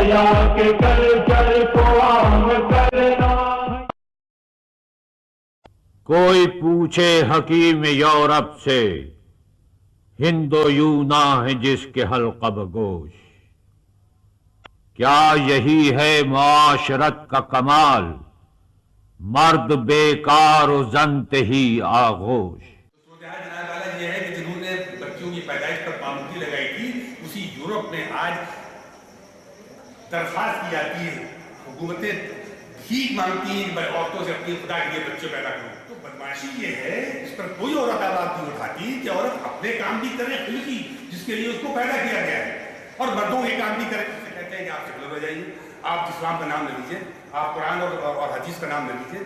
حیا کے کلچر کو عام کرنا. کوئی پوچھے حکیم یورپ سے، ہند و یوناں ہے جس کے حلقہ بگوش. کیا یہی ہے معاشرت کا کمال، مرد بیکار و زن تہی آغوش. صورتحال جناب والا یہ ہے کہ جنہوں نے بچوں کی پیدائش پر پابندی لگائی تھی، اسی یورپ میں آج درخواست کی جاتی ہے، حکومتیں بھیک مانگتی ہیں عورتوں سے اپنی خدا کے لیے بچے پیدا کرو. تو بدمعاشی یہ ہے، اس پر کوئی عورت آواز نہیں اٹھاتی کہ عورت اپنے کام بھی کرے خلقی جس کے لیے اس کو پیدا کیا گیا ہے، اور مردوں یہ کام بھی کرے. کہتے ہیں کہ آپ سیکولر ہو جائیے، آپ اسلام کا نام لے لیجیے، آپ قرآن اور حدیث کا نام لے لیجیے.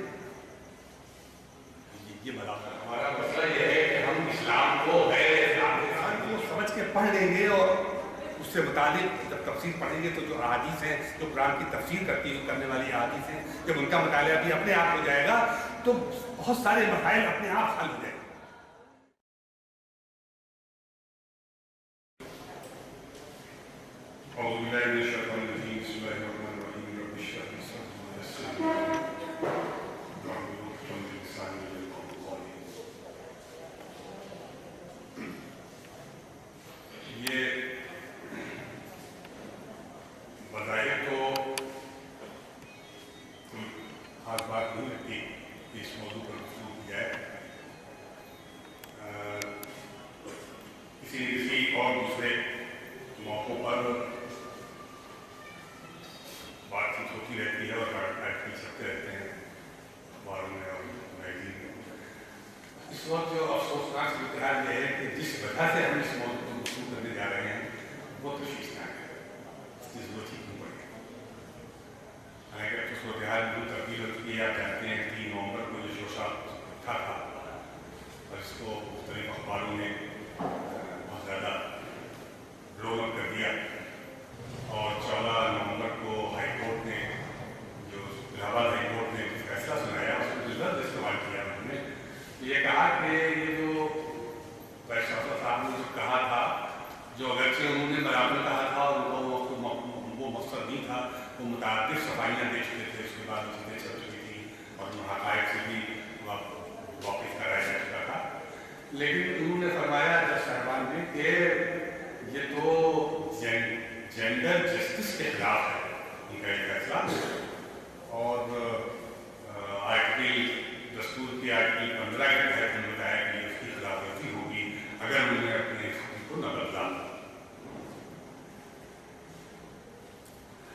یہ ہمارا مسئلہ یہ ہے کہ ہم اسلام کو غیر اسلام کو سمجھ کے پڑھ لیں گے، اور اس سے متعلق جب تفسیر پڑھیں گے تو جو احادیث ہیں، جو قرآن کی تفسیر کرنے والی احادیث ہیں، جب ان کا مطالعہ بھی اپنے آپ ہو جائے گا تو بہت سارے مسائل اپنے آپ حل ہو جائیں گے. اس وقت جو افسوسناک صورتحال یہ ہے کہ جس وجہ سے ہم اس موضوع کو گفتگو کرنے جا رہے ہیں وہ تشویشناک ہے، اس کی ضرورت ہی کیوں پڑے. حالانکہ اب تو صورتحال بالکل تبدیل ہو چکی ہے. آپ جانتے ہیں 3 نومبر کو جو شوشا اٹھا تھا اور اس کو مختلف اخباروں نے بہت زیادہ بلو اپ کر دیا، اور 14 نومبر کو ہائی کورٹ نے جو الہ آباد ہائی کورٹ نے فیصلہ سنایا اس کو لفظ استعمال کیا. انہوں نے یہ کہا کہ یہ جو وائس-چانسلر صاحب نے جو کہا تھا، جو اگرچہ انہوں نے برابر کہا تھا اور وہ مقصد نہیں تھا، وہ متعدد صفائیاں دے چکے تھے، اس کے بعد چیزیں چل چکی تھیں اور ان حقائق سے بھی واقف کرایا جا چکا تھا. لیکن انہوں نے فرمایا جج صاحبان نے کہ یہ تو جینڈر جسٹس کے خلاف ہے ان کا یہ فیصلہ، اور آرٹیکل دستور کی آرٹیکل 15 کے تحت نے بتایا کہ اس کی خلاف ورزی ہوگی اگر انہوں نے اپنے حکم کو نہ بدلا.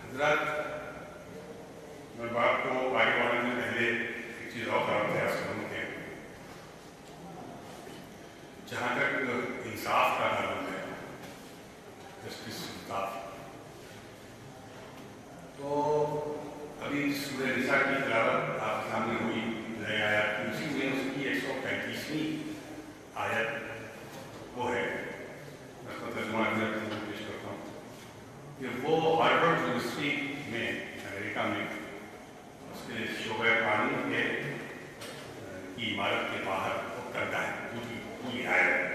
حضرات، میں بات کو آگے بڑھانے سے پہلے ایک چیز اور پریاس کروں کہ جہاں تک انصاف کا تعلق ہے، جسٹس انصاف، تو ابھی سورہ نساء کی تلاوت آپ کے سامنے ہوئی نئے آیات کی، اسی میں اس کی 135ویں آیت وہ ہے، میں اس کا ترجمہ پیش کرتا ہوں کہ وہ ہارورڈ یونیورسٹی میں امریکہ میں اس کے شعبہ قانون کے کی عمارت کے باہر وہ کرتا ہے پوری آیت.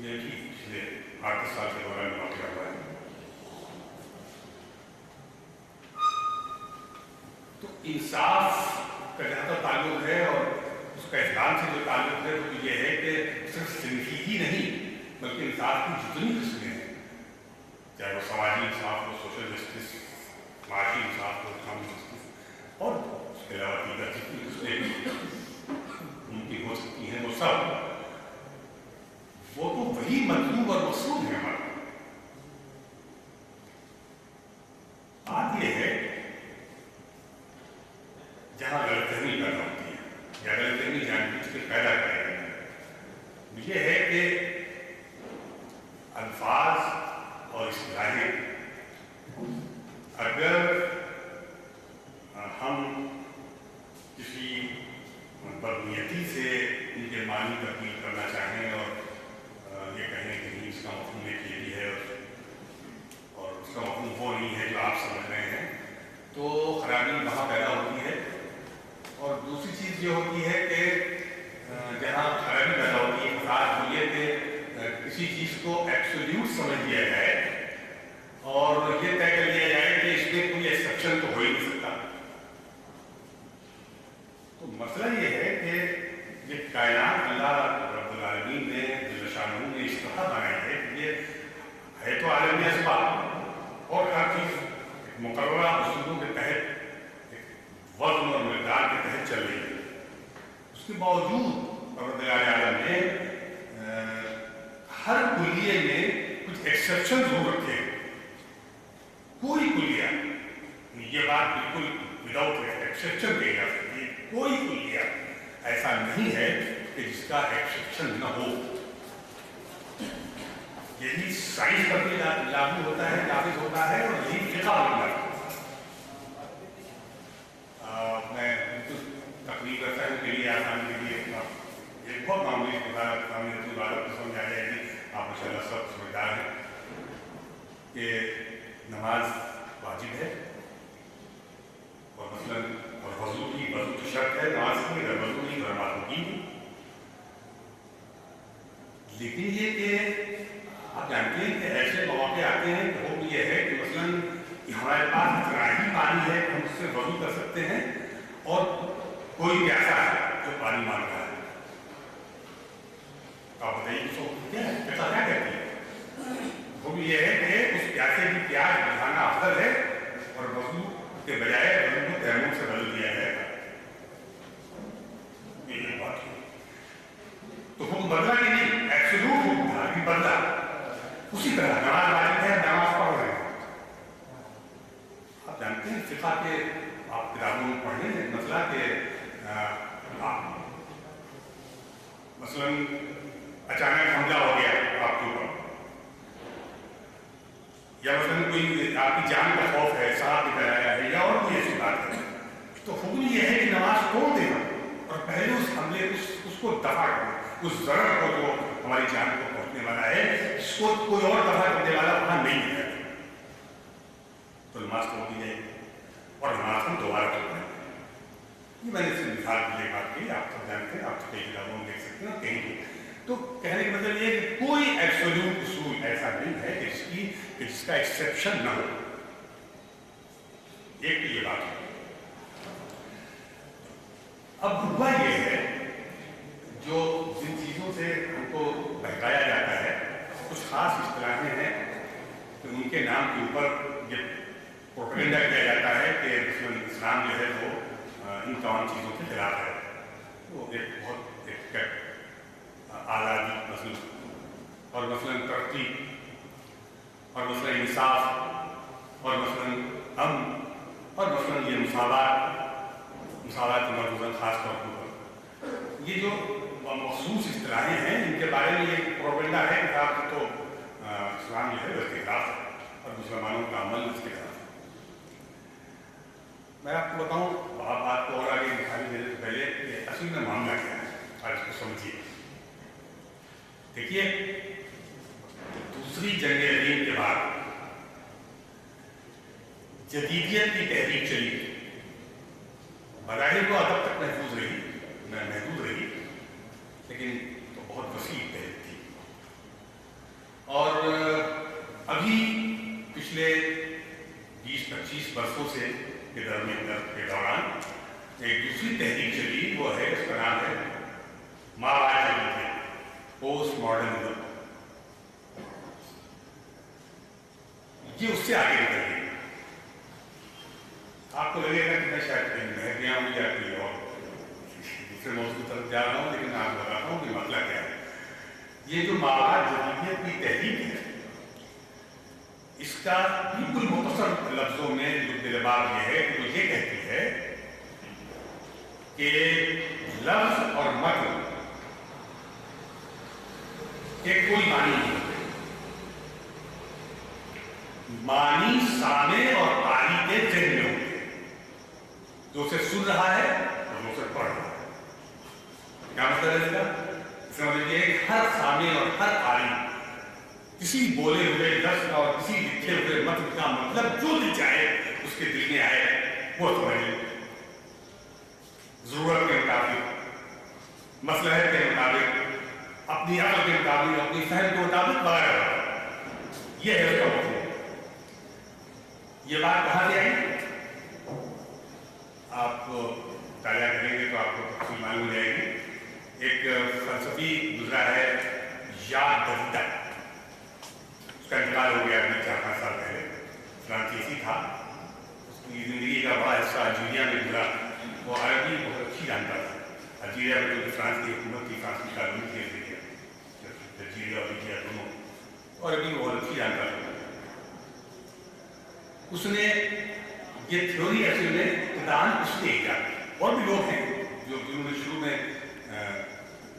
یہ بھی پچھلے 8 سال کے دوران واقع ہوا ہے. تو انصاف کا جہاں تک تعلق ہے اور اس کا اسلام سے جو تعلق ہے وہ یہ ہے کہ صرف صنفی ہی نہیں بلکہ انصاف کی جتنی قسمیں ہیں، چاہے وہ سماجی انصاف ہو، سوشل جسٹس، معاشی انصاف ہو، اکنامک جسٹس، اور اس کے علاوہ دیگر جتنی قسمیں ممکن ہو سکتی ہیں، وہ سب وہ تو وہی مطلوب اور مقصود ہے ہمارا. بات یہ ہے جہاں غلط فہمی پیدا ہوتی ہے یا غلط فہمی جان بوجھ کے پیدا کرے جاتی ہے، یہ ہے کہ الفاظ اور اصطلاحیں اگر ہم کسی بدنیتی سے ان کے معنی تبدیل کرنا چاہیں اور یہ کہیں کہ نہیں اس کا مفہوم ایک یہ بھی ہے اور اس کا مفہوم وہ نہیں ہے جو آپ سمجھ رہے ہیں، تو خرابی وہاں پیدا ہوتی ہے. اور دوسری چیز یہ ہوتی ہے کہ جہاں خرابی پیدا ہوتی ہے، فساد یہ کہ किसी चीज को एब्सोल्यूट समझ लिया जाए और ये तय कर लिया जाए कि इसमें कोई एक्सेप्शन तो हो ही नहीं सकता। तो मसला ये है कि ये कायनात अल्लाह रब्बुल आलमीन ने जल्ल शानहू ने इस तरह बनाई है कि ये है तो आलम असबाब और हर चीज मुकर्ररा उसूलों के तहत वज़न और मिक़दार के तहत चल रही है। उसके बावजूद परवरदिगार आलम ने हर कुलिये में कुछ एक्सेप्शन जरूर रखे हैं। कोई कुलिया, ये बात बिल्कुल विदाउट एक्सेप्शन कही जा सकती है, कोई कुलिया ऐसा नहीं है कि जिसका एक्सेप्शन न हो। यही साइंस पर भी लागू होता है, नाफिज होता है और यही फिक़ह होता है। मैं तकलीफ करता हूँ के लिए आसानी के लिए एक बहुत मामूली बात समझ आ जाएगी। आप माशाअल्लाह सब समझदार हैं कि नमाज वाजिब है और मसलन और वज़ू की शर्त है नमाज की, अगर वज़ू नहीं तो नमाज होगी नहीं। लेकिन ये कि आप जानते हैं कि ऐसे मौके आते हैं कि वो ये है कि मसलन हमारे पास इतना ही पानी है हम उससे वज़ू कर सकते हैं और कोई भी ऐसा है जो पानी मांग रहा है। आप बताइए उसको क्या है, क्या कहती है? वो भी ये है कि उस प्यासे की प्यास बुझाना अफजल है और वज़ू के बजाय वज़ू को तयम्मुम से बदल दिया जाएगा। ये बात है। तो हुक्म बदला कि नहीं, एब्सोल्यूट हुक्म था कि बदला। उसी तरह नमाज वाजिब है, नमाज पढ़ रहे हैं। आप जानते हैं फिक़ह के आप किताबों में पढ़ लें मसला के मसलन अचानक हमला हो गया आपके ऊपर या मसलन कोई आपकी जान का खौफ है, सांप निकल आया है या और कोई ऐसी बात है, तो हुक्म ये है कि नमाज तोड़ देना और पहले उस हमले उसको दफा करना, उस जरर को जो हमारी जान को पहुंचने वाला है इसको कोई और दफा करने वाला वहां नहीं है तो नमाज तोड़ दी जाएगी और नमाज हम दोबारा तोड़ देंगे। ये मैंने इससे मिसाल के लिए बात की, आप सब जानते हैं, आप कई किताबों में देख सकते हैं कहीं भी। तो कहने का मतलब ये कि कोई एब्सोल्यूट उसूल ऐसा नहीं है कि जिसका एक्सेप्शन न हो। एक तो ये बात है। अब हुआ ये है जो जिन चीजों से हमको बहकाया जाता है कुछ खास इस्तिलाहें हैं कि उनके नाम के ऊपर ये प्रोपेगेंडा किया जाता है कि इस्लाम जो है वो इन तमाम चीज़ों के खिलाफ है। वो एक बहुत एक आज़ादी मसलन और मसलन तरक्की और मसलन इंसाफ और मसलन अमन और मसलन ये मुसावात मरकूज़न ख़ास तौर पर ये जो मखसूस इस्तिलाहें हैं इनके बारे में ये प्रोपेगेंडा है कि साहब तो इस्लाम जो है उसके खिलाफ है और मुसलमानों का अमल उसके खिलाफ है। मैं आपको बताऊं बात को और आगे दिखाने देने से पहले असल में मामला क्या है आज इसको समझिए। देखिए दूसरी जंग अज़ीम के बाद जदीदियत की तहरीक चली, बज़ाहिर को अदब तक महफूज रही लेकिन तो बहुत वसी तहरीक थी। और अभी पिछले 20-25 वर्षों से के दौरान एक दूसरी तहरीक चली, वो है उसका नाम है माओवादी पोस्ट मॉडर्निज्म। ये उससे आगे निकल गई। आपको लगेगा कि मैं शायद कहीं बह गया हूँ या कोई और दूसरे मौजूद की तरफ जा रहा हूँ, लेकिन मैं आपको बताता हूँ कि मसला क्या है। ये जो माओवाद जदीदियत की तहरीक है इसका बिल्कुल मुख्तसर लफ्जों में लुब्ब-ए-लबाब ये है कि वो ये कहती है कि लफ्ज और मतलब के कोई मानी नहीं होते, मानी सामे और ताली के जहन में होते, जो उसे सुन रहा है और जो उसे पढ़ रहा है। क्या मतलब है इसका? इसका मतलब ये है हर सामे और हर ताली किसी बोले हुए लफ्ज और किसी लिखे हुए मतलब का मतलब जो दिल चाहे उसके दिल में आए वो समझे, जरूरत के मुताबिक, मसलहत के मुताबिक, अपने अपनी अकल के मुताबिक, अपनी फहम के मुताबिक वगैरह। ये है उसका मफहूम। ये बात कहाँ से आई? आप ताजा करेंगे तो आपको तफसील मालूम हो जाएगी। एक फलसफी गुजरा है याद दरिदा, उसका इंतकाल हो गया अभी 4-5 साल पहले। फ्रांसीसी था, उसकी जिंदगी का बड़ा हिस्सा अल्जीरिया में गुजरा। वो अरबी बहुत अच्छी जानता था। अल्जीरिया में जो फ्रांस की हुकूमत थी, फ्रांस की कॉलोनी थी अल्जीरिया और लीबिया दोनों, और अरबी बहुत अच्छी जानता था। उसने ये थ्योरी असल में दान उसने किया। और भी लोग हैं जो जिन्होंने शुरू में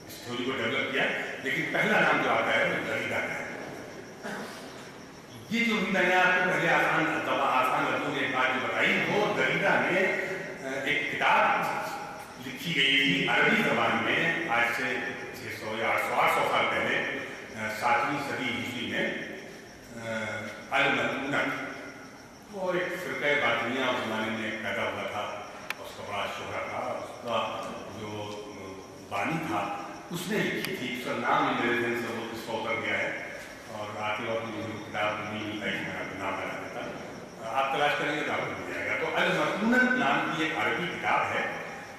इस थ्योरी को डेवलप किया, लेकिन पहला नाम जो आता है वो दरिदा का है। ये जो भी मैंने आपको पहले आसान लफ्जों में एक बात जो बताई, वो दरिदा ने एक किताब लिखी गई थी अरबी जबान में आज से 600 या 800 साल पहले, 7वीं सदी हिजरी में। अल-मकनून वो एक फिरका बातिनिया उस जमाने में पैदा हुआ था, उसका बड़ा शोहरा था। उसका जो बानी था उसने लिखी थी, उसका नाम मेरे दिन से वो किसका उतर गया है, और आते वक्त मुझे किताब नहीं मिलता है, मैं आपको नाम बता देता। आप तलाश करेंगे तो आपको मिल जाएगा। तो अल-मकनून नाम की एक अरबी किताब है,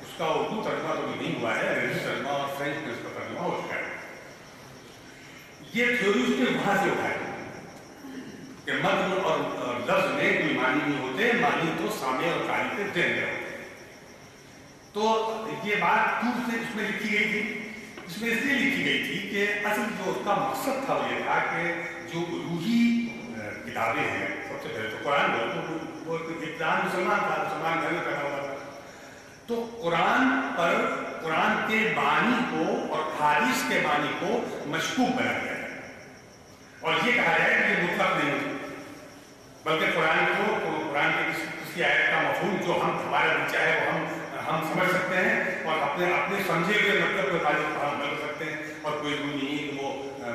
उसका उर्दू तर्जुमा तो भी नहीं हुआ है, अंग्रेजी तर्जुमा और फ्रेंच में उसका तर्जुमा हो चुका है। ये थ्योरी उसने वहां से उठाई कि मद और लफ्ज में कोई मानी नहीं होते, मानी तो सामे और कारी के देंगे होते। तो ये बात दूर से उसमें लिखी गई थी। इसमें इसलिए लिखी गई थी कि असल जो उसका मकसद था वो ये था कि जो रूही किताबें हैं, सबसे पहले तो कुरान वो इब्रान मुसलमान था, मुसलमान घर में पैदा हुआ था, तो कुरान पर कुरान के बानी को और हादीस के बानी को मशकूक बना दिया है। और ये कहा जाए कि मुतलक नहीं होती, बल्कि कुरान के किसी आयत का मफहूम जो हमारे दिल चाहे वो हम समझ सकते हैं और अपने समझे हुए मतलब के मुताबिक हम कर सकते हैं, और कोई रूल नहीं है कि वो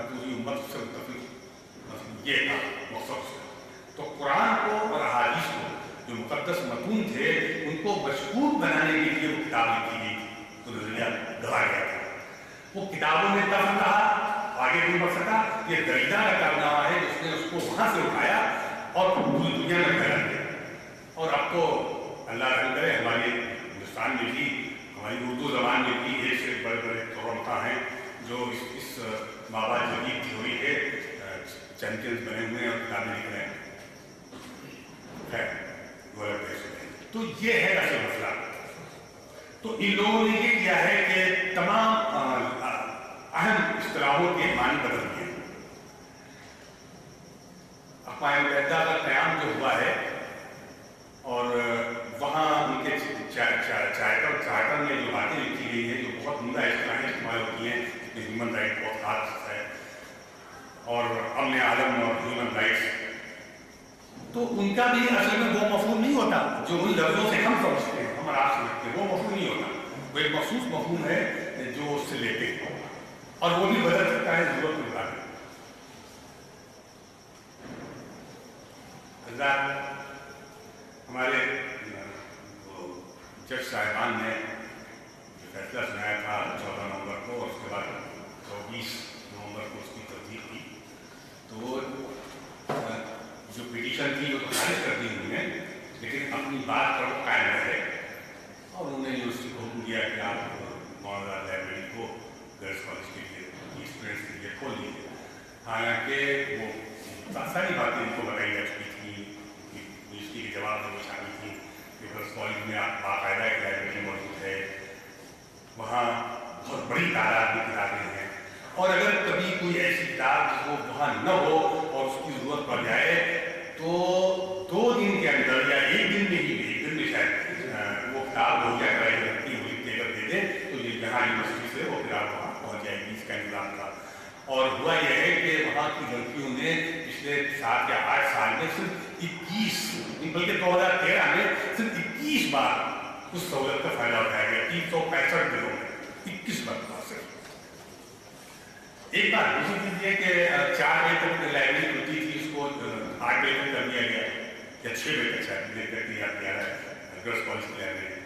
पूरी उम्मत से मुतफिक। ये था मकसद उसका। तो कुरान को और हादीस को जो मुकद्दस मतून थे उनको मशहूर बनाने के लिए वो किताब लिखी गई थी, तो नजरिया गवा गया था। वो किताबों में तब कहा, आगे नहीं बढ़ सका। ये दरिदा का कारनामा है जिसने उसको वहां से उठाया और पूरी दुनिया में फैला दिया। और अब तो अल्लाह रहम करे, हमारे हिंदुस्तान में भी, हमारी उर्दू जबान में भी एक से बड़े बड़े तोड़ता हैं जो इस बाबा जदीद थ्योरी के चैंपियंस बने हुए हैं और किताबें लिख रहे हैं। तो ये है असल मसला। तो इन लोगों ने ये किया है कि तमाम अहम इस्तिलाहों के मानी बदल दिए। अक़वाम मुत्तहिदा का क़याम जो हुआ है और वहाँ उनके चार्टर में जो बातें लिखी गई हैं, जो बहुत उम्दा इस्तिलाहें इस्तेमाल होती हैं, जिसमें ह्यूमन राइट बहुत खास है और अमन आलम और ह्यूमन राइट्स, तो उनका भी असल में वो मफहूम नहीं होता जो उन लफ्ज़ों से हम समझते हैं, हम आप समझते हैं। वो मफहूम नहीं होता, वो एक मखसूस मफहूम है जो उससे लेते हैं, और वो भी बदल सकता है जरूरत के मुताबिक। हमारे जज साहिबान ने जो फैसला सुनाया था 14 नवंबर को, और उसके बाद 24 नवंबर को उसकी तस्दीक की, तो जो पिटीशन थी वो तो खारिज कर दी उन्होंने, लेकिन अपनी बात पर कायम रहे और उन्होंने यूनिवर्सिटी को हुक्म दिया कि आप मौजूदा लाइब्रेरी को गर्ल्स कॉलेज के लिए, स्टूडेंट्स के लिए खोल दीजिए। हालांकि वो सारी बातें इनको बताई जा चुकी थी, यूनिवर्सिटी के जवाब में शामिल थी कि गर्ल्स कॉलेज में बाकायदा एक लाइब्रेरी मौजूद है, वहाँ बहुत बड़ी तादाद में किताबें हैं, और अगर कभी कोई ऐसी किताब जिसको वहाँ न हो और उसकी ज़रूरत पड़ जाए तो 2 दिन के अंदर या 1 दिन में ही, 1 दिन में शायद वो किताब हो जाए, कराई लगती हुई लेकर दे दें तो ये यहाँ यूनिवर्सिटी से वो किताब वहाँ पहुँच जाएगी। इसका इंतजाम था। और हुआ यह है कि वहाँ की लड़कियों ने पिछले 7 या 8 साल में सिर्फ 21, बल्कि 2013 में सिर्फ 21 बार उस सहूलत का फायदा उठाया गया। 365 दिनों में 21 बार सिर्फ। एक बार दूसरी चीज है कि 4 बजे तक लाइब्रेरी खुलती थी, उसको 8 बजे तक कर दिया गया या 6 बजे तक शायद लेकर दिया गया है गर्ल्स कॉलेज की लाइब्रेरी।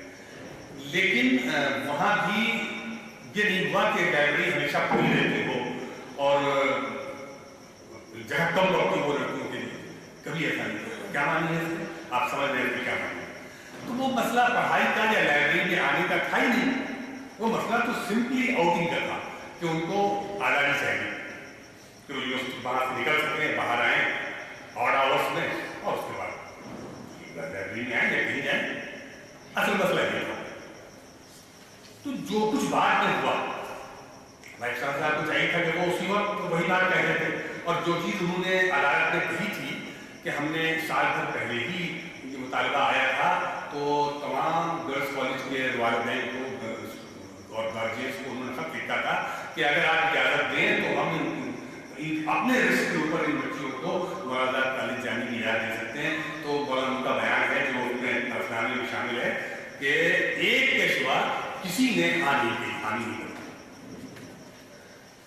लेकिन वहाँ भी ये नहीं हुआ कि लाइब्रेरी हमेशा खुली रहती हो कभी ऐसा नहीं है। क्या मानी है इससे? आप समझ रहे हैं क्या मानी है? तो वो मसला पढ़ाई का या लाइब्रेरी में आने का था ही नहीं, वो मसला तो सिंपली आउटिंग का था कि उनको आज़ादी चाहिए कि वो यूनिवर्सिटी बाहर से निकल सकते हैं, बाहर आए ऑड आवर्स में और उसके बाद लाइब्रेरी में आए या कहीं जाए। असल मसला ये था। तो जो कुछ बाद में हुआ, वाइस चांसलर को चाहिए था कि वो उसी वक्त तो वही बात कह रहे थे, और जो चीज़ उन्होंने अदालत में कही थी कि हमने साल भर पहले ही ये मुतालबा आया था, तो तमाम गर्ल्स कॉलेज के वालिदैन को और गार्जियंस को उन्होंने खत लिखा था कि अगर आप इजाज़त दें तो हम अपने रिस्क के ऊपर इन बच्चियों को मौलाना कॉलेज जाने की इजाज़त दे सकते हैं। तो उनका बयान है जो उसमें अफनामे में शामिल है कि एक के सिवा किसी ने हानि नहीं की।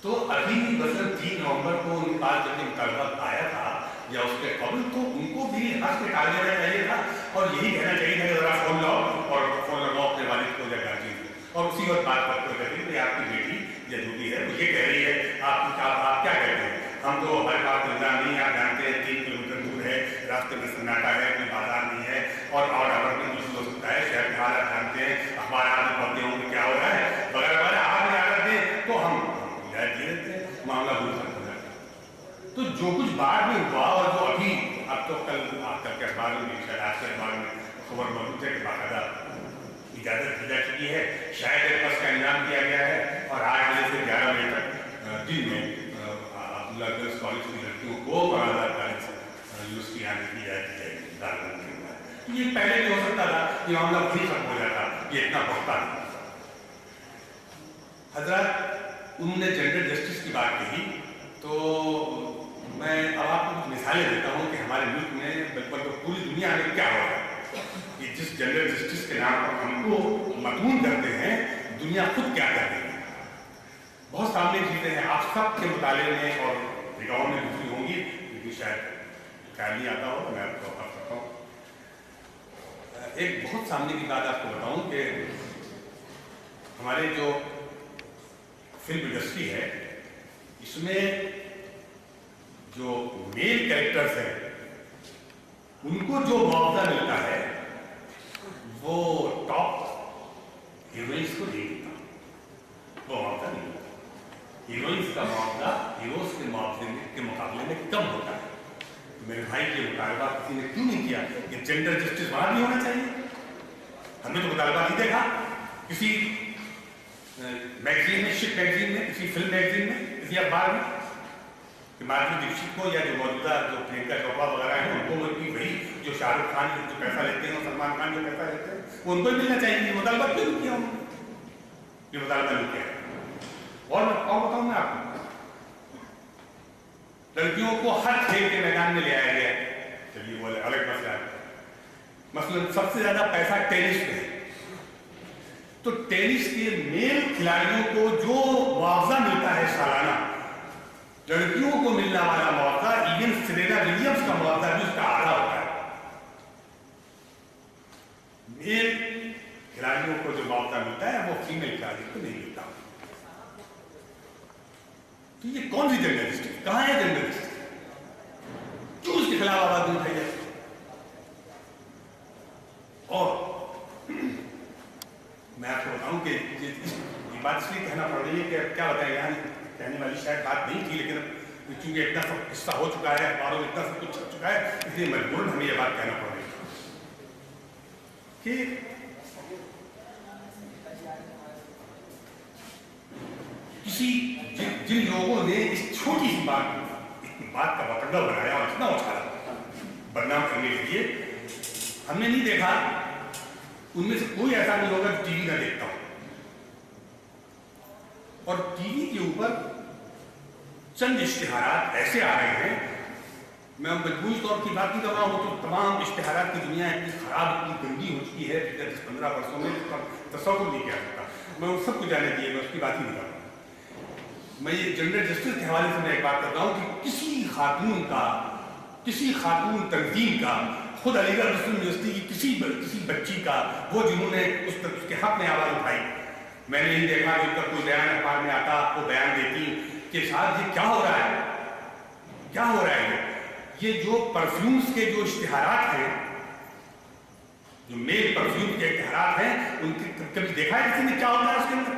तो अभी बस 3 नवंबर को उनके पास जब मुतालबा आया था या उसके कबल, तो उनको भी हंस के टाल देना चाहिए था और यही कहना चाहिए था कि जरा फोन लाओ और फोन लगाओ अपने वालिद को या गार्जियन को, और उसी वक्त बात करते हुए आपकी बेटी या ड्यूटी है वो ये कह रही है, आप क्या कहते हैं? हम तो हमारे पास इंतजाम नहीं, आप जानते हैं 3 किलोमीटर दूर है, रास्ते में सन्नाटा है, कोई बाजार नहीं है और आवर में कुछ हो सकता है, शहर के हालात जानते हैं, अखबार आप पढ़ते होंगे क्या हो रहा है, बगैर हमारे आप इजाज़त दें तो हम इजाज़त दे देते हैं, मामला दूर खत्म हो जाता है। तो जो कुछ बाद में हुआ और जो अभी अब तो कल के अखबार में, शायद आज के अखबार में खबर मौजूद है कि बाकायदा इजाज़त दी जा चुकी है, शायद एक बस का इंतजाम किया गया है और 8 बजे से 11 बजे तक दिन में अब्दुल्ला गर्ल्स कॉलेज की लड़कियों को मौलाना कॉलेज यूनिवर्सिटी आने की इजाज़त दी जाएगी। ये पहले भी हो सकता था, ये मामला वही खत्म हो जाता, ये इतना बढ़ता नहीं। हजरत उन्होंने जेंडर जस्टिस की बात कही, तो मैं अब आपको कुछ मिसालें देता हूँ कि हमारे मुल्क में बल्कि पूरी दुनिया में क्या हो रहा है। कि जिस जेंडर जस्टिस के नाम पर हमको मदून करते हैं, दुनिया खुद क्या कर रही है। बहुत सामने चीजें हैं, आप सब के मुताले में और निगाहों में दूसरी होंगी, क्योंकि शायद ख्याल नहीं आता हो, मैं आपको बता सकता हूँ। एक बहुत सामने की बात आपको बताऊं कि हमारे जो फिल्म इंडस्ट्री है, इसमें जो मेल कैरेक्टर्स हैं उनको जो मुआवजा मिलता है वो टॉप हीरोइंस को नहीं मिलता, वो मुआवजा नहीं मिलता। हीरोइंस का मुआवजा हीरोज के मुआवजे के मुकाबले में कम होता है। मेरे भाई के मुतालबा किसी ने क्यों नहीं किया कि जेंडर जस्टिस वहां भी होना चाहिए? हमने तो मुतालबा नहीं देखा किसी मैगजीन में, शिप मैगजीन में, किसी फिल्म मैगजीन में, किसी अखबार में कि माधुरी दीक्षित को या जो मौजूदा जो प्रियंका चोपड़ा वगैरह है उनको वही जो शाहरुख खान जो पैसा लेते हैं और सलमान खान जो पैसा लेते हैं वो उनको ही मिलना चाहिए। ये मुतालबा क्यों नहीं किया उन्होंने? ये मुतालबा नहीं किया। और बताऊँ मैं आपको, लड़कियों को हर खेल के मैदान में ले आया गया। चलिए वो अलग मसला है। मसलन सबसे ज्यादा पैसा टेनिस में है, तो टेनिस के मेल खिलाड़ियों को जो मुआवजा मिलता है सालाना, लड़कियों को मिलने वाला मुआवजा, इवन सेरेना विलियम्स का मुआवजा भी उसका आधा होता है। मेल खिलाड़ियों को जो मुआवजा मिलता है वो फीमेल खिलाड़ी को नहीं मिलता। तो ये कौन सी जेंडर जस्टिस, कहां है जेंडर जस्टिस? क्यों उसके खिलाफ आवाज उठाई जाए? और मैं आपको बताऊं कि ये बात इसलिए कहना पड़ रही है कि क्या बताएं, यहाँ कहने वाली शायद बात नहीं थी, लेकिन क्योंकि इतना सब किस्सा हो चुका है, अखबारों में इतना सब कुछ छप चुका है, इसलिए मजबूरन हमें ये बात कहना पड़ रही है कि किसी जिन लोगों ने इस छोटी सी बात का बतंगड़ बनाया और इतना उछाला बदनाम करने के लिए, हमने नहीं देखा उनमें से कोई ऐसा नहीं होगा जो टीवी ना देखता हो। और टीवी के ऊपर चंद इश्तिहारात ऐसे आ रहे हैं, मैं मजबूरी तौर की बात नहीं कर रहा हूं, तो तमाम इश्तिहारात की दुनिया इतनी खराब, इतनी गंदी हो चुकी है पिछले 10-15 वर्षों में, इसका तस्वुर नहीं किया सकता। मैं उन सबको जाने दिए, मैं उसकी बात ही नहीं कर रहा। मैं ये जेंडर जस्टिस के हवाले से मैं एक बात कर रहा हूं कि किसी खातून तंजीम का, खुद अलीगढ़ मुस्लिम यूनिवर्सिटी की किसी बच्ची का, वो जिन्होंने उसके हक में आवाज उठाई, मैंने नहीं देखा कि उनका कोई बयान अखबार में आता, वो बयान देती कि साहब ये क्या हो रहा है, क्या हो रहा है? ये जो परफ्यूम्स के जो इश्तिहारात हैं, जो मेल परफ्यूम के इश्तिहारात हैं, उनके कभी देखा है किसी ने क्या होता है उसके अंदर?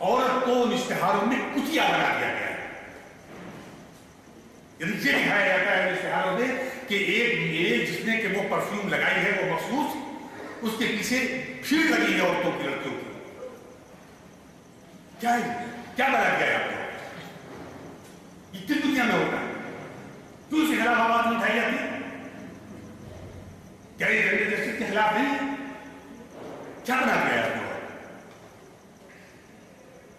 औरत को उन इश्तिहारों में कुतिया बना दिया गया है। यदि ये दिखाया जाता है इश्तिहारों में कि एक मेल जिसने कि वो परफ्यूम लगाई है वो मखसूस, उसके पीछे भीड़ लगी है औरतों की, लड़कियों की, क्या है, क्या बना दिया है आपको? ये किस दुनिया में होता है? क्यों इसके खिलाफ आवाज नहीं उठाई जाती? क्या ये जेंडर जस्टिस के खिलाफ नहीं है? क्या बना दिया है आपको?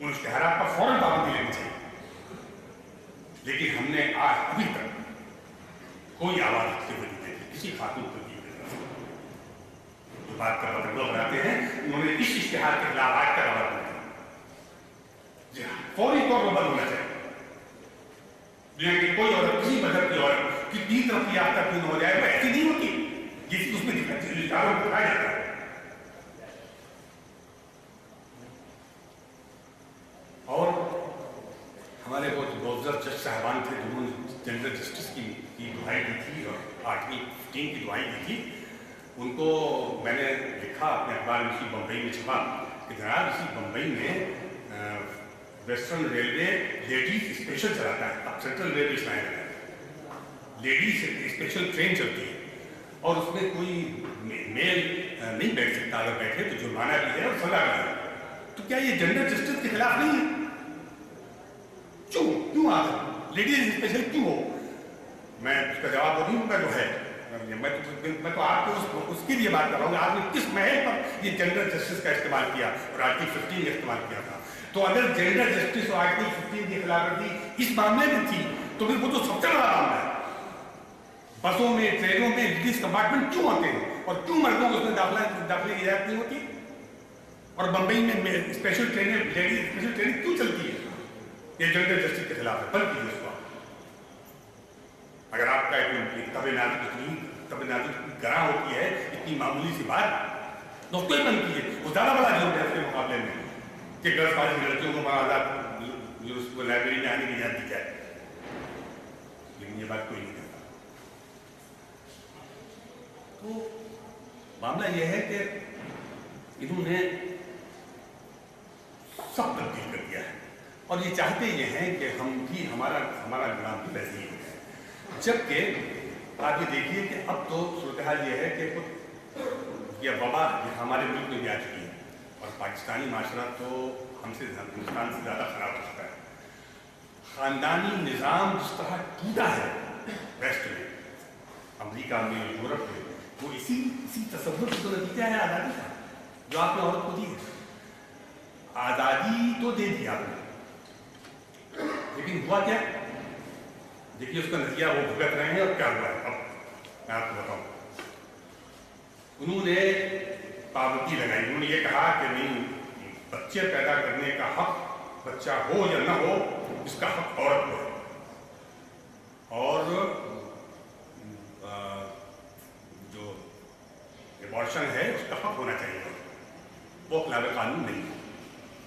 उन इश्तिहारात पर फौरन पाबंदी लेनी चाहिए। लेकिन हमने आज अभी तक कोई आवाज उठते हुए नहीं देखी किसी खातून को दी। जो बात का मतलब बनाते हैं, उन्होंने इस इश्तिहार के खिलाफ आज तक आवाज नहीं दी। जी हाँ, फौरी तौर पर बंद होना चाहिए। दुनिया की कोई औरत, किसी मजहब की औरत कितनी तरक्की याफ्ता क्यों हो जाए, वो ऐसी नहीं होती जिस उसमें इश्तिहारों को दिखाया जाता है। और हमारे वो मोअज़्ज़ज़ जज साहबान थे जिन्होंने जेंडर जस्टिस की दुहाई दी थी और आर्टिकल 15 की दुहाई दी थी, उनको मैंने लिखा अपने अखबार में, इसी बम्बई में छपा कि जनाब इसी बम्बई में वेस्टर्न रेलवे लेडीज स्पेशल चलाता है। अब सेंट्रल रेलवे चलाया जाता है, लेडीज स्पेशल ट्रेन चलती है और उसमें कोई मेल नहीं बैठ सकता, अगर बैठे तो जुर्माना भी है और सजा भी है। तो क्या ये जेंडर जस्टिस के खिलाफ नहीं है? क्यों आता लेडीज स्पेशल क्यों हो? मैं उसका जवाब तो नहीं दूंगा जो है, मैं तो आपको उसके लिए बात कर रहा हूँ। आपने किस महल पर ये जेंडर जस्टिस का इस्तेमाल किया और आर्टिकल 15 का इस्तेमाल किया था? तो अगर जेंडर जस्टिस और आर्टिकल 15 की खिलाफवर्जी इस मामले में थी तो फिर वो तो सबसे बड़ा मामला है। बसों में, ट्रेनों में लेडीज कंपार्टमेंट क्यों होते हैं और क्यों मर्दों को उसमें दाखिले की इजाजत नहीं होती? और बंबई में स्पेशल ट्रेनें, लेडीज स्पेशल ट्रेन क्यों चलती है? ये जेंडर जस्टिस के खिलाफ है। बंद कीजिए उसको। अगर आपका तबे नाजुक गरा होती है इतनी मामूली सी बात, तो उसको ही बंद कीजिए। वो ज्यादा बड़ा जुर्म है उसके मुकाबले में कि गर्ल्स कॉलेज की लड़कियों को आजाद लाइब्रेरी में आने की इजाजत दी जाए। लेकिन ये बात कोई नहीं करता। तो मामला यह है कि इन्होंने सब तब्दील कर दिया है और ये चाहते ये हैं कि हम भी हमारा गुलाम भी वैसे ही हो जाए। जबकि आप ये देखिए कि अब तो सूरत-ए-हाल ये है कि यह वबा हमारे मुल्क में भी आ चुकी है और पाकिस्तानी माशरा तो हमसे हिंदुस्तान से ज़्यादा खराब हो चुका है। ख़ानदानी निज़ाम जिस तरह टूटा है वेस्ट में, अमेरिका में, यूरोप में, वो इसी तसव्वुर का नतीजा है आज़ादी का जो आपने औरत को दी है। आज़ादी तो दे दी आपने, लेकिन हुआ क्या? देखिए उसका नतीजा वो भुगत रहे हैं। और क्या हुआ है अब मैं आपको बताऊं। उन्होंने पाबंदी लगाई, उन्होंने ये कहा कि नहीं, बच्चे पैदा करने का हक, बच्चा हो या ना हो, इसका हक औरत को है और जो एबॉर्शन है उसका हक होना चाहिए। वो खिलाफ कानून नहीं है।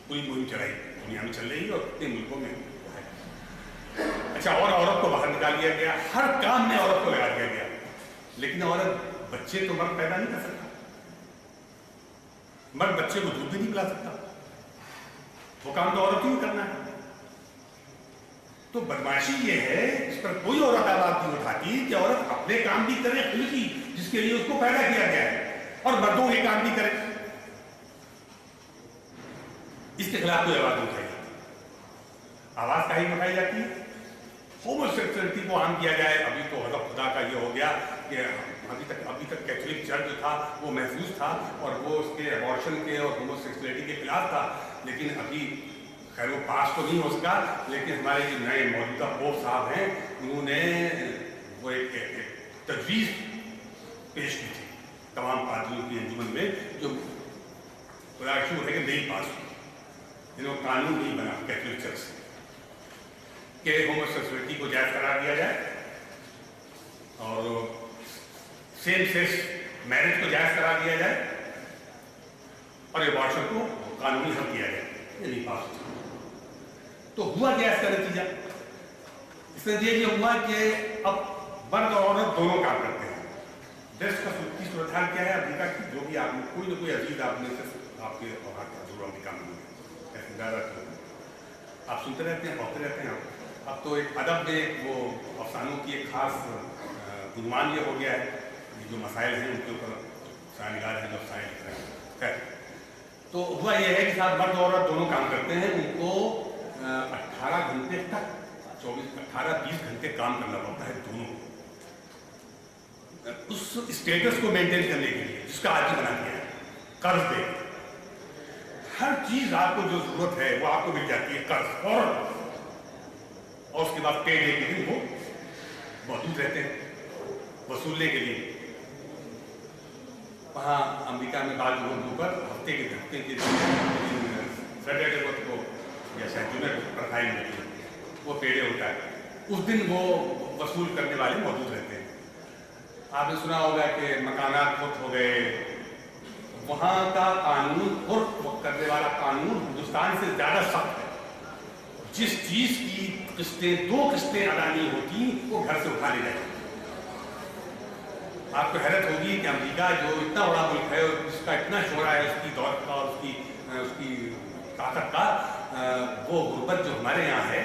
पूरी मुहिम चलाई दुनिया में चल रही है और कितने मुल्कों में है। अच्छा, और औरत को बाहर निकाल दिया गया, हर काम में औरत को लगा दिया गया। लेकिन औरत बच्चे तो मर्द पैदा नहीं कर सकता, मर्द बच्चे को दूध भी नहीं पिला सकता, वो काम तो औरत ही करना है। तो बदमाशी ये है, इस पर कोई औरत आवाज नहीं उठाती कि औरत अपने काम भी करे खुद की, जिसके लिए उसको पैदा किया गया है, और मर्दों के काम भी करे। इसके खिलाफ कोई आवाज नहीं उठाई जाती। आवाज कहीं उठाई जाती है होमोसेक्सुअलिटी को आम किया जाए। अभी तो हज़रत खुदा का ये हो गया कि अभी तक कैथोलिक चर्च था वो महफूज था और वो उसके अबॉर्शन के और होमोसेक्सुअलिटी के खिलाफ था। लेकिन अभी खैर वो पास तो नहीं हो सका। लेकिन हमारे जो नए मौजूदा पोप साहब हैं, उन्होंने वो एक तजवीज़ पेश की थी तमाम पादरियों की अंजुमन में, जो खुदा शुक्र है कि नहीं पास हुई। इन्होंने कानून नहीं बना कैथोलिक चर्च से कि होमोसेक्सुअलिटी को जायज़ करार दिया जाए और सेम सेक्स मैरिज को जायज़ करार दिया जाए और एबॉर्शन को कानूनी हक दिया जाए। ये नहीं पास। तो हुआ क्या इसका नतीजा? اس سے یہ ہوا کہ اب مرد اور عورت دونوں کام کرتے ہیں. دیش کی صورتحال کیا ہے امریکہ کی؟ جو بھی آپ نے کوئی نہ کوئی عزیز آپ نے صرف آپ کے اور ضرور امریکہ میں ہوئے ایسے زیادہ آپ سنتے رہتے ہیں پڑھتے رہتے ہیں. اب تو ایک ادب میں وہ افسانوں کی ایک خاص عنوان یہ ہو گیا ہے یہ جو مسائل ہیں ان کے اوپر شاہنگار ہیں جو افسانے لکھ رہے ہیں. خیر تو ہوا یہ ہے کہ صاحب مرد اور عورت دونوں کام کرتے ہیں. ان کو 18 گھنٹے تک 18-20 گھنٹے کام کرنا پڑتا ہے دونوں اس اسٹیٹس کو مینٹین کرنے کے لیے جس کا آج بنا دیا ہے. قرض دے ہر چیز آپ کو جو ضرورت ہے وہ آپ کو مل جاتی ہے قرض اور اس کے بعد پے ڈے کے دن وہ موجود رہتے ہیں وصولنے کے لیے. وہاں امریکہ میں بعض لوگوں پر ہفتے کے سیٹرڈے کو یا شاید جمعے پر کھائیں گے وہ پے ڈے ہوتا ہے. اس دن وہ وصول کرنے والے موجود رہتے ہیں. آپ نے سنا ہوگا کہ مکانات فوت ہو گئے. وہاں کا قانون اور کرنے والا قانون ہندوستان سے زیادہ سخت ہے. جس چیز کی قسطیں 2 قسطیں ادا نہیں ہوتی وہ گھر سے اٹھا لے جائے. آپ کو حیرت ہوگی کہ امریکہ جو اتنا بڑا ملک ہے اور اس کا اتنا شعرہ ہے اس کی دولت کا اور اس کی طاقت کا وہ غربت جو ہمارے یہاں ہے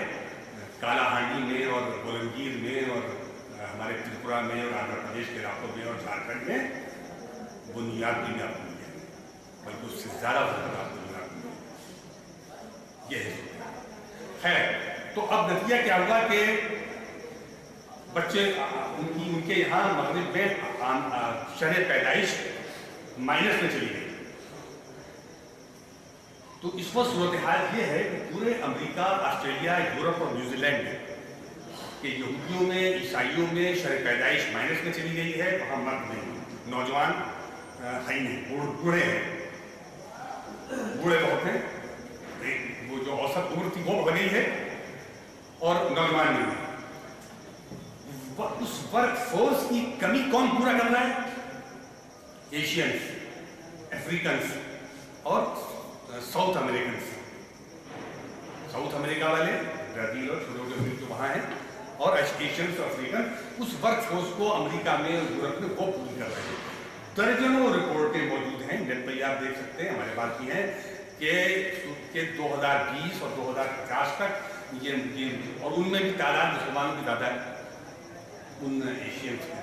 کالا ہانڈی میں اور بولنگیر میں اور ہمارے تریپورہ میں اور آندھرا پردیش کے علاقوں میں اور جھارکھنڈ میں وہ نیویارک میں آپ کو ملے بلکہ اس سے زیادہ غربت آپ کو نیویارک میں یہ ہے. خیر تو اب نتیجہ کیا ہوا کہ بچے ان کے یہاں مغرب میں شرح پیدائش مائنس میں چلی گئی. تو اس وقت صورتحال یہ ہے کہ پورے امریکہ آسٹریلیا یورپ اور نیوزی لینڈ میں کہ یہودیوں میں عیسائیوں میں شرح پیدائش مائنس میں چلی گئی ہے. وہاں مرد نہیں نوجوان ہے نہیں بوڑھے ہیں بوڑھے بہت ہیں. وہ جو اوسط عمر تھی وہ بڑھ گئی ہے اور نوجوان نہیں ہے. اس ورک فورس کی کمی کون پورا کر رہا ہے؟ ایشینز افریقنز اور ساؤتھ امریکنز. ساؤتھ امریکہ والے برازیل اور چھوٹے چھوٹے ملک جو وہاں ہیں اور ایشینز اور افریقن اس ورک فورس کو امریکہ میں اور یورپ میں وہ پوری کر رہے ہیں. درجنوں رپورٹیں موجود ہیں نیٹ پہ آپ دیکھ سکتے ہیں ہمارے پاس بھی ہیں کہ 2020 اور 2050 تک یہ اور ان میں بھی تعداد مسلمانوں کی زیادہ ہے ان ایشینز کی.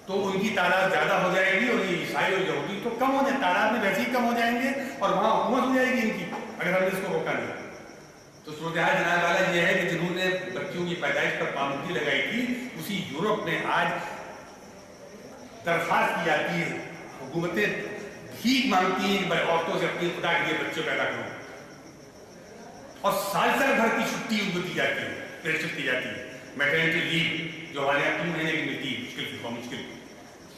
تو ان کی تعداد زیادہ ہو جائے گی اور یہ عیسائی اور یہودی تو کم ہو جائے تعداد میں ویسے ہی کم ہو جائیں گے اور وہاں حکومت ہو جائے گی ان کی اگر ہم نے اس کو روکا نہیں. تو صورتحال جناب والا یہ ہے کہ جنہوں نے بچوں کی پیدائش پر پابندی لگائی تھی اسی یورپ میں آج درخواست کی جاتی ہے حکومتیں بھیک مانگتی ہیں کہ عورتوں سے اپنی خدا کے لیے بچے پیدا کرو اور سال بھر کی چھٹی ان کو دی جاتی ہے پیشکش کی جاتی ہے. میٹرنٹی لیو جو ہمارے یہاں 3 مہینے کی ملتی ہے مشکل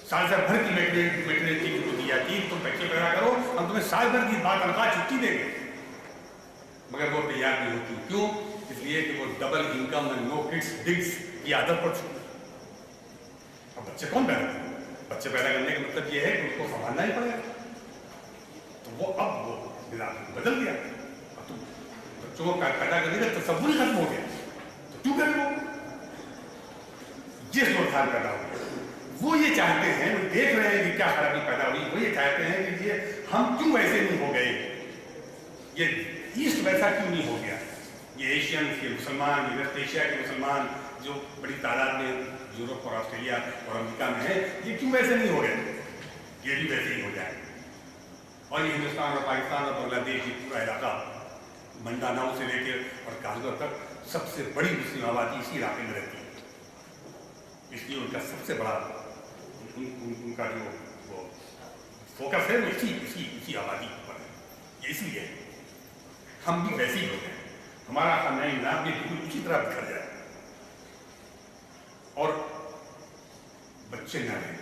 سال بھر کی میٹرنٹی لیو کو دی جاتی ہے. تم بچے پیدا کرو ہم تمہیں سال بھر کی بعد تنخواہ چھٹی دیں گے مگر وہ تیار نہیں ہوتی. کیوں؟ اس لیے کہ وہ ڈبل انکم نو کڈس ڈگس کی عادت پڑ چکی. اب بچے کون پیدا کریں؟ بچے پیدا کرنے کا مطلب یہ ہے کہ ان کو سنبھالنا ہی پڑے گا. تو وہ اب وہ نظام بدل گیا. اب تو بچوں کو پیدا کرنے کا تصور ہی ختم ہو گیا. تو کیوں کریں وہ جس صورتحال پیدا ہو گیا وہ یہ چاہتے ہیں وہ دیکھ رہے ہیں کہ کیا خرابی پیدا ہوئی. وہ یہ چاہتے ہیں کہ یہ ہم کیوں ایسے نہیں ہو گئے یہ ایسٹ ویسا کیوں نہیں ہو گیا. یہ ایشین کے مسلمان یہ ویسٹ ایشیا کے مسلمان جو بڑی تعداد میں یورپ اور آسٹریلیا اور امریکہ میں ہیں یہ کیوں ویسے نہیں ہو گئے. یہ بھی ویسے ہی ہو جائے. اور یہ ہندوستان اور پاکستان اور بنگلہ دیش یہ پورا علاقہ منڈاناؤ سے لے کے اور کاشغر تک سب سے بڑی مسلم آبادی اسی علاقے میں رہتی ہے. اس لیے ان کا سب سے بڑا ان کا جو وہ فوکس ہے وہ اسی آبادی پر ہے. یہ اس لیے ہم بھی ویسے ہی ہو گئے. ہمارا خاندانی نظام بھی بالکل اسی طرح بکھر جائے اور بچے نہ رہیں.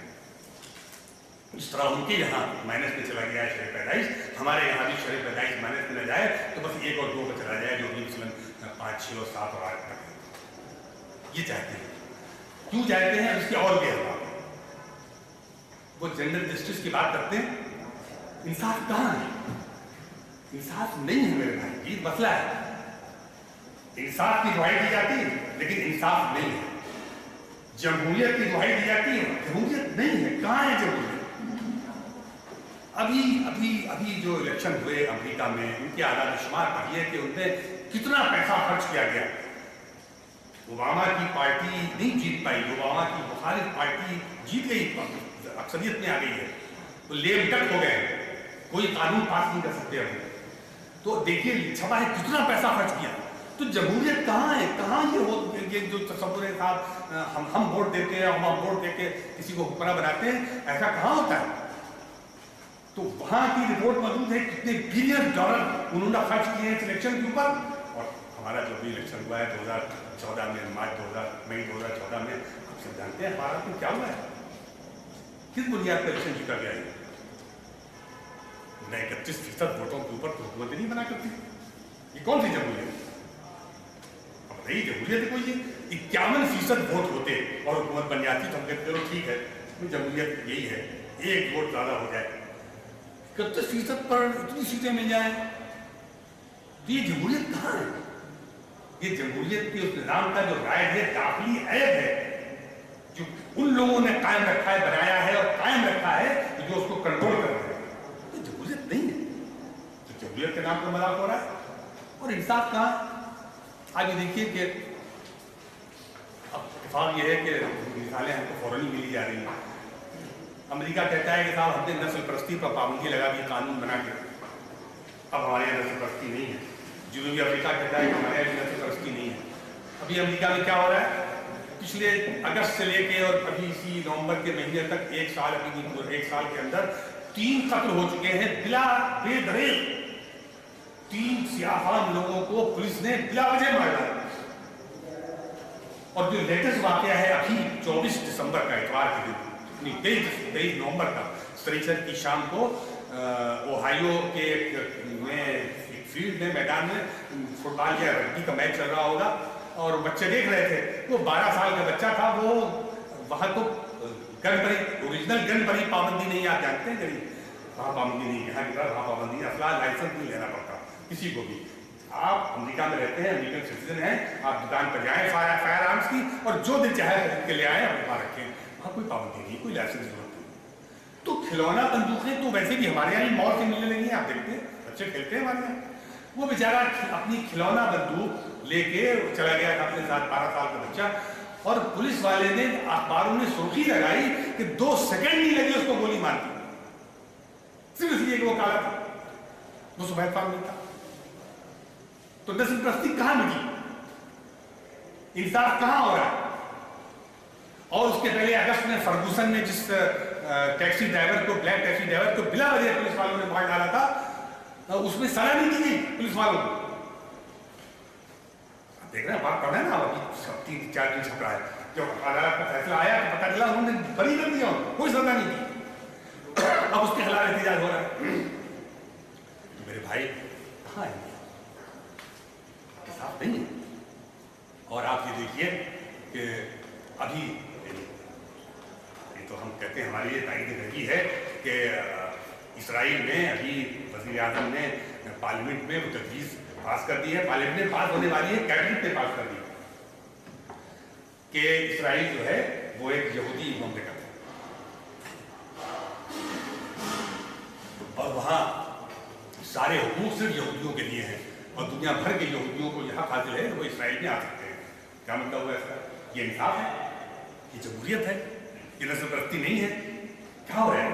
اس طرح ان کے یہاں مائنس میں چلا گیا ہے شرح پیدائش. ہمارے یہاں بھی شرح پیدائش مائنس میں نہ جائے تو بس 1 اور 2 کا چلا جائے جو بھی مثلاً 5, 6 اور 7 اور 8 تک ہے. یہ چاہتے ہیں. کیوں چاہتے ہیں؟ اس کے اور بھی احباب ہیں. وہ جنڈر جسٹس کی بات کرتے ہیں. انصاف کہاں ہے؟ انصاف نہیں ہے میرے بھائی. یہ مسئلہ ہے. इंसाफ की दुहाई दी जाती है, लेकिन इंसाफ नहीं है। जमहूरियत की दुहाई दी जाती है, जमहूरियत नहीं है। कहाँ है जमहूरियत? अभी अभी अभी जो इलेक्शन हुए अमेरिका में, उनके आदाद-ओ-शुमार पढ़िए कि उनमें कितना पैसा खर्च किया गया। ओबामा की पार्टी नहीं जीत पाई, ओबामा की मुखालिफ पार्टी जीत गई, अक्सरियत में आ गई है, तो लेम डक हो गए, कोई कानून पास नहीं कर सकते अभी। तो देखिए छपा है कितना पैसा खर्च किया। तो जमहूरियत कहाँ है? कहाँ ये जो तस्वुर है साहब, हम वोट देते हैं, हम वोट देके किसी को हुक्मरान बनाते हैं, ऐसा कहाँ होता है? तो वहाँ की रिपोर्ट मौजूद है कितने बिलियन डॉलर उन्होंने खर्च किए हैं इलेक्शन के ऊपर। और हमारा जो भी इलेक्शन हुआ है 2014 में, मई 2014 में, आप सब जानते हैं हमारा तो क्या हुआ है, किस बुनियाद पर इलेक्शन जीता गया है? 31% वोटों के ऊपर तो हुकूमत नहीं बना करती। ये कौन सी जमहूरियत? अब नहीं जमहूरियत कोई 51% वोट होते और हुकूमत बन जाती तो हम कहते चलो ठीक है, जमहूरियत यही है, एक वोट ज्यादा हो जाए, 31% पर इतनी सीटें मिल जाए, तो ये जमहूरियत कहाँ है? ये जमहूरियत के उस निजाम का जो राय है, दाखिली ऐब है, जो उन लोगों ने कायम रखा है, बनाया है और कायम रखा है, जो उसको कंट्रोल कर रहे हैं। तो जमहूरियत नहीं है, तो जमहूरियत के नाम पर मजाक हो रहा है। और इंसाफ कहाँ? आगे देखिए कि अब इत्तेफाक ये है कि मिसालें हमको फौरन ही मिली जा रही हैं। अमेरिका कहता है कि साहब हमने नस्ल परस्ती पर पाबंदी लगा दी कानून बना के, अब हमारे यहाँ नस्ल परस्ती नहीं है। जनूबी अफ्रीका कहता है कि हमारे यहाँ नस्ल परस्ती नहीं है। अभी अमेरिका में क्या हो रहा है? पिछले अगस्त से लेके और अभी इसी नवंबर के महीने तक एक साल के अंदर 3 कत्ल हो चुके हैं बिला बेदरेल। 3 सियाफाम लोगों को पुलिस ने बिला वजह मार डाला। और जो लेटेस्ट वाकया है अभी 24 दिसंबर का इतवार के दिन, 23 नवंबर का शनिचर की शाम को ओहायो के एक फील्ड में, मैदान में फुटबॉल या रग्बी का मैच चल रहा होगा और बच्चे देख रहे थे। वो 12 साल का बच्चा था, वो वहाँ तो गन पर ओरिजिनल गन पर ही पाबंदी नहीं, आप जानते हैं कहीं वहाँ पाबंदी नहीं, यहाँ की तरह वहाँ पाबंदी, असला लाइसेंस नहीं लेना पड़ता किसी को भी। आप अमेरिका में रहते हैं, अमेरिकन सिटीजन हैं, आप दुकान पर जाएं फायर आर्म्स की और जो दिन चाहे खरीद के ले आए, अपने पास रखें, वहाँ कोई पाबंदी नहीं, कोई लाइसेंस जरूरत नहीं। तो खिलौना बंदूकें तो वैसे भी हमारे यहाँ मौत से मिलने लगी हैं, आप देखते हैं बच्चे खेलते हैं हमारे यहाँ। वो बेचारा अपनी खिलौना बंदूक लेके चला गया था अपने साथ, 12 साल का बच्चा, और पुलिस वाले ने अखबारों में सुर्खी लगाई कि 2 सेकंड नहीं लगे उसको गोली मार दी, सिर्फ इसलिए कि वो काला था, वो सुबह फार्म नहीं था। तो नस्ल परस्ती कहां मिली? इंसाफ कहां हो रहा है? और उसके पहले अगस्त में फर्गूसन में जिस टैक्सी ड्राइवर को, ब्लैक टैक्सी ड्राइवर को बिला वजह पुलिस वालों ने मार डाला था, उसमें सजा नहीं दी गई पुलिस वालों को। देख रहे हैं, बात पढ़ रहे हैं ना, अभी 3-4 दिन छप रहा है, जब अदालत का फैसला आया तो पता चला उन्होंने बरी कर दिया, कोई सजा नहीं दी। अब उसके खिलाफ एहतजाज हो रहा है। तो मेरे भाई कहाँ है? इंसाफ नहीं है। और आप ये देखिए कि अभी ये तो हम कहते हैं हमारी ये तारीख रही है कि इसराइल में अभी वज़ीर आज़म ने पार्लियामेंट में वो तजवीज़ पास कर दी है, पार्लियामेंट में पास होने वाली है, कैबिनेट में पास कर दी है कि इसराइल जो है वो एक यहूदी मुमलिकत है और वहाँ सारे हुकूक सिर्फ यहूदियों के लिए हैं और दुनिया भर के यहूदियों को यह हासिल है वो इसराइल में आ सकते हैं। क्या मतलब हुआ इसका? ये इंसाफ है? ये जमहूरियत है? ये नस्ल परस्ती नहीं है? क्या हो रहा है?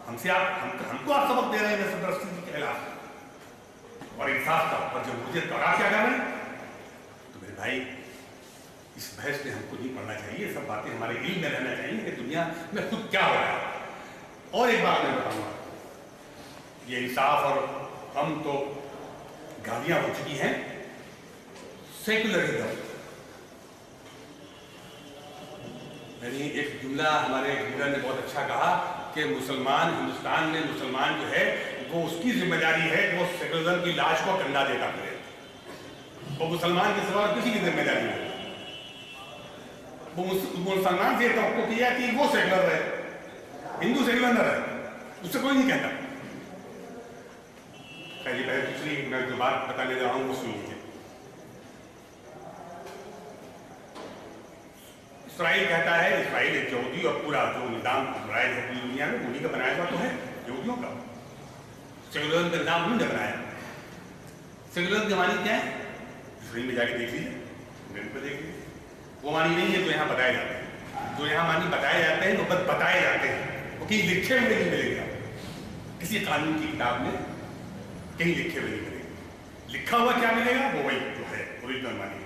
हमसे हमको आप सबक दे रहे हैं नस्ल परस्ती के खिलाफ और इंसाफ का और जमहूरियत का, और आप क्या कर रहे हैं? तो मेरे भाई इस बहस में हमको नहीं पढ़ना चाहिए, सब बातें हमारे इल्म में रहना चाहिए कि दुनिया में खुद क्या हो रहा है। और एक बात मैं बताऊंगा, ये इंसाफ और हम तो गालियां हो चुकी हैं सेकुलरिज्म। यानी एक जुमला हमारे लीडर ने बहुत अच्छा कहा कि मुसलमान, हिंदुस्तान में मुसलमान जो है वो उसकी जिम्मेदारी है कि वो सेकुलरिज्म की लाश को कंधा देता करे, वो मुसलमान के सिवा किसी की जिम्मेदारी नहीं। वो मुसलमान से तवक्को किया कि वो सेकुलर है, हिंदू सेकुलर न रहे, उससे कोई नहीं कहता। पहले दूसरी मैं जो बात बताने जा रहा हूँ वो सुन लीजिए। اسرائیل کہتا ہے اسرائیل ایک یہودی اور پورا جو نظام رائج ہے پوری دنیا میں انہیں کا بنایا ہوا تو ہے یہودیوں کا. سیکولرزم کا نظام انہوں نے بنایا. سیکولرزم کے معنی کیا ہے؟ اسرائیل میں جا کے دیکھ لیجیے, نیٹ پہ دیکھ لیجیے. وہ معنی نہیں ہے جو یہاں بتائے جاتے ہیں. جو یہاں معنی بتائے جاتے ہیں وہ بس بتائے جاتے ہیں, وہ کہیں لکھے ہوئے نہیں ملے گا. کسی قانون کی کتاب میں کہیں لکھے ہوئے نہیں ملے گا. لکھا ہوا کیا ملے گا؟ وہ وہی جو ہے اوریجنل معنی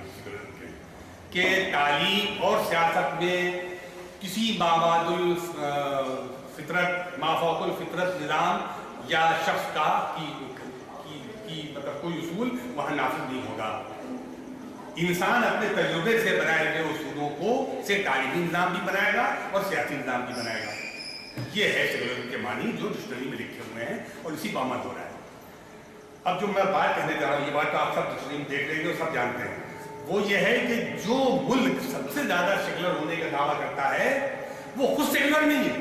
کہ تعلیم اور سیاست میں کسی مابعد الفطرت مافوق الفطرت نظام یا شخص کا کی مطلب کوئی اصول وہاں نافذ نہیں ہوگا. انسان اپنے تجربے سے بنائے ہوئے اصولوں کو سے تعلیمی نظام بھی بنائے گا اور سیاسی نظام بھی بنائے گا. یہ ہے سیکولرزم کے معنی جو ڈکشنری میں لکھے ہوئے ہیں اور اسی پر عمل ہو رہا ہے. اب جو میں بات کہنے جا رہا ہوں, یہ بات تو آپ سب ڈکشنری میں دیکھ لیں گے اور سب جانتے ہیں. وہ یہ ہے کہ جو ملک سب سے زیادہ سیکولر ہونے کا دعویٰ کرتا ہے وہ خود سیکولر نہیں ہے.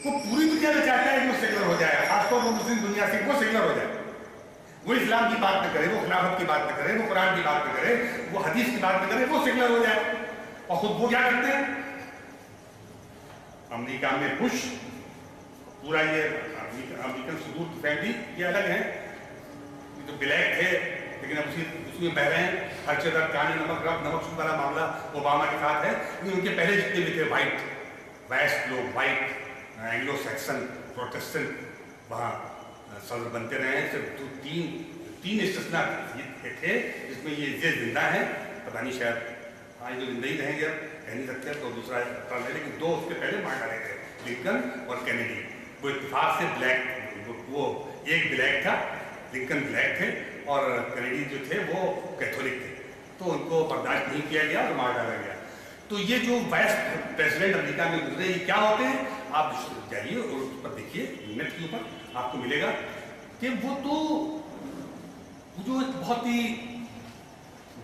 وہ پوری دنیا میں چاہتا ہے کہ وہ سیکولر ہو جائے, خاص طور پر مسلم دنیا سے وہ سیکولر ہو جائے. وہ اسلام کی بات نہ کرے, وہ خلافت کی بات نہ کرے, وہ قرآن کی بات نہ کرے, وہ حدیث کی بات نہ کرے, وہ سیکولر ہو جائے. اور خود وہ کیا کرتے ہیں؟ امریکہ میں بش پورا یہ امریکن صدور کی فیملی یہ الگ ہے, جو بلیک تھے لیکن اب اس میں بہ رہے ہیں. ہر چیز کہانی نمک سود والا معاملہ اوباما کے ساتھ ہے. ان کے پہلے جتنے بھی تھے وائٹ ویسٹ لوگ, وائٹ اینگلو سیکسن پروٹیسٹنٹ وہاں صدر بنتے رہے ہیں. صرف تین استثنا تھے جس میں یہ زندہ ہیں, پتہ نہیں شاید آج جو زندہ ہی رہیں گے کہہ نہیں سکتے تو دوسرا کام ہے, لیکن دو اس کے پہلے مار ڈالے گئے, لنکن اور کینیڈی. وہ اتفاق سے بلیک, وہ ایک بلیک تھا, لنکن بلیک تھے اور کینیڈی جو تھے وہ کیتھولک تھے, تو ان کو برداشت نہیں کیا گیا اور مار ڈالا گیا. تو یہ جو وائس پریزیڈنٹ امریکہ میں گزرے یہ کیا ہوتے ہیں آپ جائیے اور اس پر دیکھیے, نیٹ کے اوپر آپ کو ملے گا کہ وہ جو ایک بہت ہی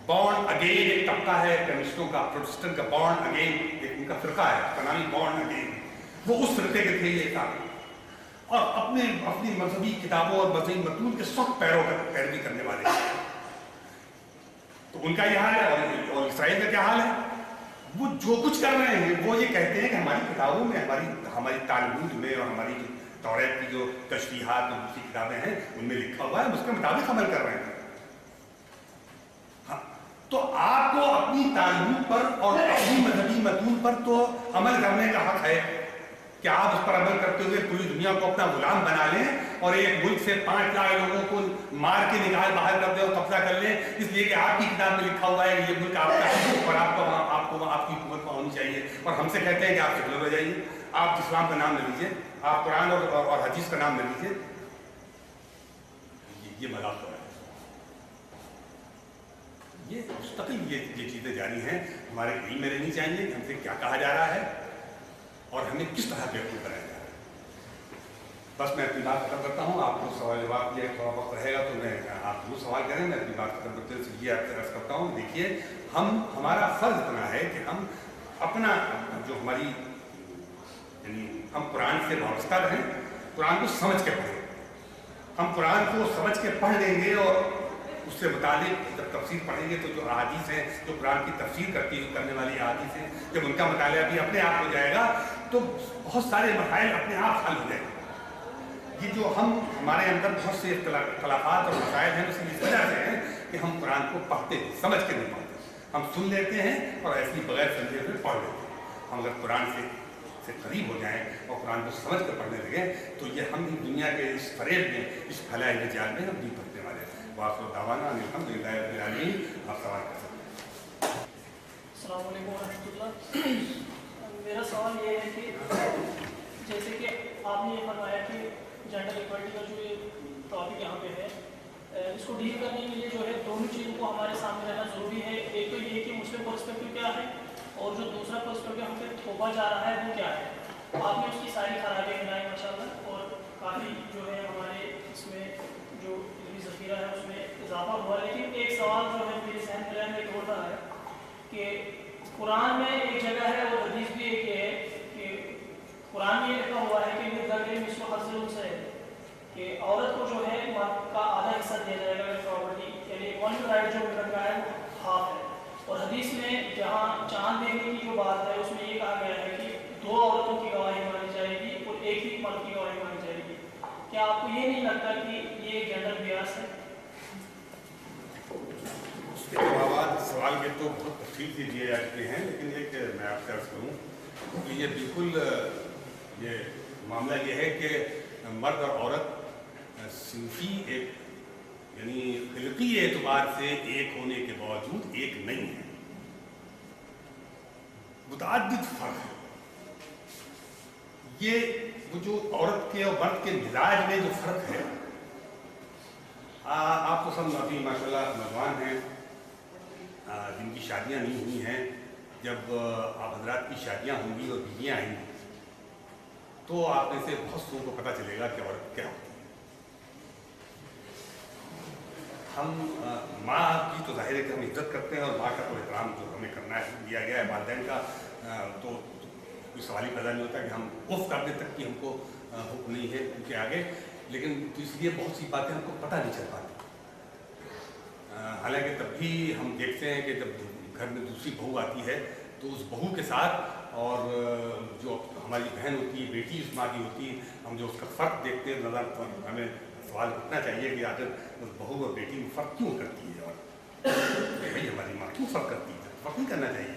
بورن اگین ایک طبقہ ہے کمیونسٹوں کا, پروٹسٹنٹ کا بورن اگین ایک ان کا فرقہ ہے, اس کا نام ہی بورن اگین. وہ اس فرقے کے تھے یہ کام, اور اپنی مذہبی کتابوں اور مذہبی متون کے سخت پیروی کرنے والے. تو ان کا یہ حال ہے. اور اسرائیل کا کیا حال ہے؟ وہ جو کچھ کر رہے ہیں وہ یہ کہتے ہیں کہ ہماری کتابوں میں ہماری تعلیمات میں اور ہماری جو توریت کی جو تشریحات اور دوسری کتابیں ہیں ان میں لکھا ہوا ہے, اس کے مطابق عمل کر رہے ہیں. ہاں, تو آپ کو اپنی تعلیمات پر اور اپنی مذہبی متون پر تو عمل کرنے کا حق ہے کہ آپ اس پر عمل کرتے ہوئے پوری دنیا کو اپنا غلام بنا لیں اور ایک ملک سے 5 لاکھ لوگوں کو مار کے نکال باہر کر دیں اور قبضہ کر لیں, اس لیے کہ آپ کی کتاب میں لکھا ہوا ہے یہ ملک آپ کا ہے اور آپ کو آپ کی حکومت میں ہونی چاہیے. اور ہم سے کہتے ہیں کہ آپ سیکولر ہو جائیے, آپ اسلام کا نام نہ لیجیے, آپ قرآن اور حدیث کا نام نہ لیجیے. یہ مذاق ہو رہا ہے. یہ مستقل یہ چیزیں جاری ہیں. ہمارے علم میں رہنی چاہیے کہ ہم سے کیا کہا جا رہا ہے اور ہمیں کس طرح بیوقوف بنایا جا رہا ہے. بس میں اپنی بات ختم کرتا ہوں. آپ کو سوال جواب کے لیے تھوڑا وقت رہے گا تو میں آپ ضرور سوال کریں. میں اپنی بات ختم کرتے ہوئے یہ آپ سے عرض کرتا ہوں, دیکھیے ہمارا فرض اتنا ہے کہ ہم اپنا جو ہماری یعنی ہم قرآن سے وابستہ رہیں, قرآن کو سمجھ کے پڑھیں. ہم قرآن کو سمجھ کے پڑھ لیں گے اور اس سے متعلق جب تفسیر پڑھیں گے تو جو احادیث ہیں جو قرآن کی تفسیر کرنے والی احادیث ہیں جب ان کا مطالعہ بھی اپنے آپ ہو جائے گا تو بہت سارے مسائل اپنے آپ حل ہو جائیں گے. یہ جو ہمارے اندر بہت سے اختلافات اور مسائل ہیں اس کی وجہ سے ہیں کہ ہم قرآن کو پڑھتے ہیں, سمجھ کے نہیں پڑھتے. ہم سن لیتے ہیں اور ایسی بغیر سمجھے ہوئے پڑھ لیتے ہیں. ہم اگر قرآن سے قریب ہو جائیں اور قرآن کو سمجھ کر پڑھنے لگیں تو یہ ہم دنیا کے اس فریب میں, اس پھیلائے ہوئے جال میں ہم نہیں پڑھنے والے ہیں. وآخر دعوانا ان الحمدللہ رب العالمین. آپ سوال کر سکتے ہیں. السلام علیکم ورحمۃ اللہ. میرا سوال یہ ہے کہ جیسے کہ آپ نے یہ فرمایا کہ جینڈر ایکوالٹی کا جو یہ ٹاپک یہاں پہ ہے, اس کو ڈیل کرنے کے لیے جو ہے دونوں چیزوں کو ہمارے سامنے رہنا ضروری ہے. ایک تو یہ کہ مسلم پرسپیکٹو کیا ہے اور جو دوسرا پرسپیکٹو ہم پہ تھوپا جا رہا ہے وہ کیا ہے. آپ نے اس کی ساری خرابیاں گنائی ماشاء اللہ, اور کافی جو ہے ہمارے اس میں جو علمی ذخیرہ ہے اس میں اضافہ ہوا. لیکن ایک سوال جو ہے میرے ذہن میں ایک ہوتا ہے کہ قرآن میں ایک جگہ ہے اور حدیث بھی ایک یہ ہے کہ قرآن میں یہ لکھا ہوا ہے کہ اس کو حاصل ان سے کہ عورت کو جو ہے کا آدھا حصہ دیا جائے گا پراپرٹی, یعنی ون رائٹ جو مل رہا ہے وہ ہاف ہے. اور حدیث میں جہاں चांद देखने की जो बात है उसमें ये कहा गया है कि 2 औरतों की गवाही मानी जाएगी और एक ही मर्द की गवाही मानी जाएगी। क्या आपको ये नहीं लगता कि ये जेंडर बियास है? उसके जवाब सवाल के तो बहुत तफसील से दिए जा चुके हैं, लेकिन एक मैं आपसे अर्ज करूँ कि ये बिल्कुल ये मामला ये है कि मर्द और औरत सिंफी एक यानी खिलकी एतबार से एक होने के बावजूद एक नहीं है, मुतअद्दिद फर्क है। ये वो जो औरत के और मर्द के मिजाज में जो फर्क है, आप तो सब अभी माशाल्लाह नौजवान हैं जिनकी शादियां नहीं हुई हैं। जब आप हजरात की शादियां होंगी और बीवियां आएंगी तो आप में से बहुत लोगों को पता चलेगा कि औरत क्या होती है। हम माँ की तो जाहिर है कि हम इज्जत करते हैं और माँ का तो एहतराम जो हमें करना है दिया गया है वालिदैन का, तो कोई सवाल ही पैदा नहीं होता कि हम उफ करने तक की हमको हुक्म नहीं है उनके आगे। लेकिन तो इसलिए बहुत सी बातें हमको पता नहीं चल पाती। हालांकि तब भी हम देखते हैं कि जब घर में दूसरी बहू आती है तो उस बहू के साथ और जो हमारी बहन होती है, बेटी उस माँ की होती है, हम जो उसका फ़र्क देखते हैं नज़र, तो हमें सवाल उठना चाहिए कि आखिर उस बहू और बेटी में फ़र्क क्यों करती है, और भाई हमारी माँ क्यों फ़र्क करती है? फ़र्क नहीं करना चाहिए।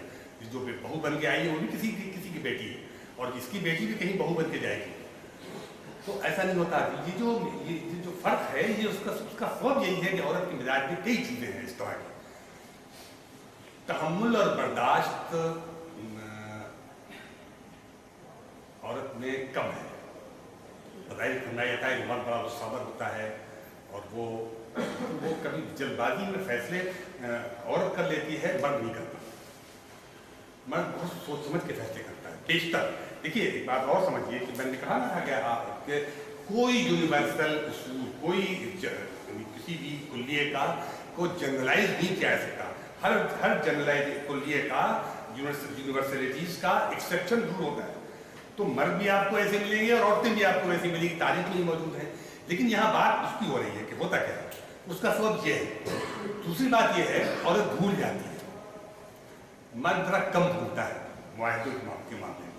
जो बहू बन के आई है वो भी किसी की बेटी है और इसकी बेटी भी कहीं बहू बन के जाएगी, तो ऐसा नहीं होता। ये जो फ़र्क है ये उसका सबब यही है कि औरत के मिजाज में कई चीज़ें हैं इस तरह की। तहम्मुल और बर्दाश्त औरत में कम है। बताइए करना जाता है कि मर्द बड़ा सबर होता है और वो कभी जल्दबाजी में फैसले औरत कर लेती है, मर्द नहीं करता। मर्द बहुत सोच समझ के फैसले करता है बेशतर। देखिए एक बात और समझिए कि मैंने कहा ना कि आपके कोई यूनिवर्सल उसूल, कोई किसी भी कुल्लिये का को जनरलाइज नहीं किया जा सकता। हर जनरलाइज कुल्लिये का यूनिवर्सलिटीज का एक्सेप्शन जरूर होता है। तो मर्द भी आपको ऐसे मिलेंगे और औरतें भी आपको ऐसी मिलेंगी, तारीख में ही मौजूद है। लेकिन यहाँ बात उसकी हो रही है कि होता क्या है, उसका सबब यह है। दूसरी बात यह है औरत भूल जाती है, मर्द जरा कम भूलता है मुआहदे के मामले में।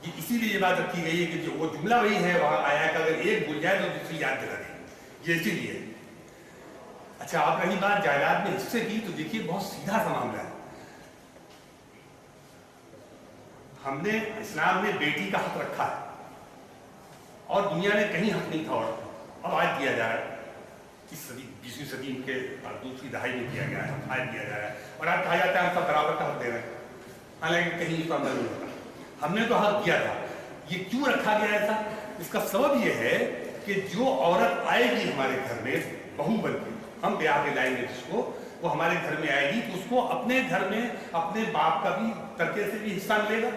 ये इसीलिए ये बात रखी गई है कि जो वो जुमला वही है वहाँ आया है कि अगर एक भूल जाए तो दूसरी याद दिला देगी, ये इसीलिए। अच्छा, आप रही बात जायदाद में हिस्से की, तो देखिए बहुत सीधा सा मामला है। हमने इस्लाम में बेटी का हक रखा है और दुनिया ने कहीं हक नहीं था औरत को, अब आज दिया जा रहा है। इस सदी 20वीं सदी के दूसरी दहाई में दिया गया है, आज दिया जा रहा है और आज कहा जाता है हम सब बराबर का हक दे रहे हैं, हालांकि कहीं इसका अमल नहीं होता। हमने तो हक दिया था। ये क्यों रखा गया ऐसा? इसका सबब ये है कि जो औरत आएगी हमारे घर में बहू बनकर, हम ब्याह के लाएंगे जिसको, वो हमारे घर में आएगी तो उसको अपने घर में अपने बाप का भी तरके से भी हिस्सा मिलेगा,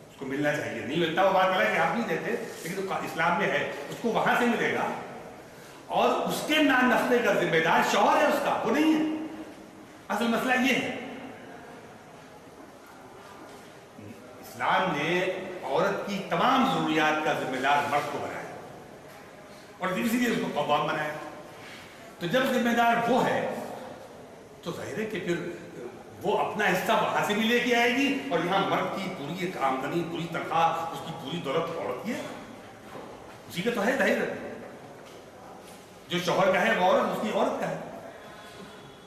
उसको मिलना चाहिए। नहीं मिलता वो बात अलग है, आप नहीं देते, लेकिन तो इस्लाम में है, उसको वहां से मिलेगा। और उसके नाम नस्ले का जिम्मेदार शौहर है, उसका वो नहीं है। असल मसला ये है, इस्लाम ने औरत की तमाम जरूरियात का जिम्मेदार मर्द को बनाया और इसीलिए उसको कव्वाम बनाया। तो जब जिम्मेदार वो है तो जाहिर है कि फिर वो अपना हिस्सा वहां से भी लेके आएगी और यहाँ मर्द की पूरी एक आमदनी, पूरी तनख्वाह, उसकी पूरी दौलत औरत की है, उसी का तो है। जाहिर है जो शौहर का है वो औरत, उसकी औरत का है।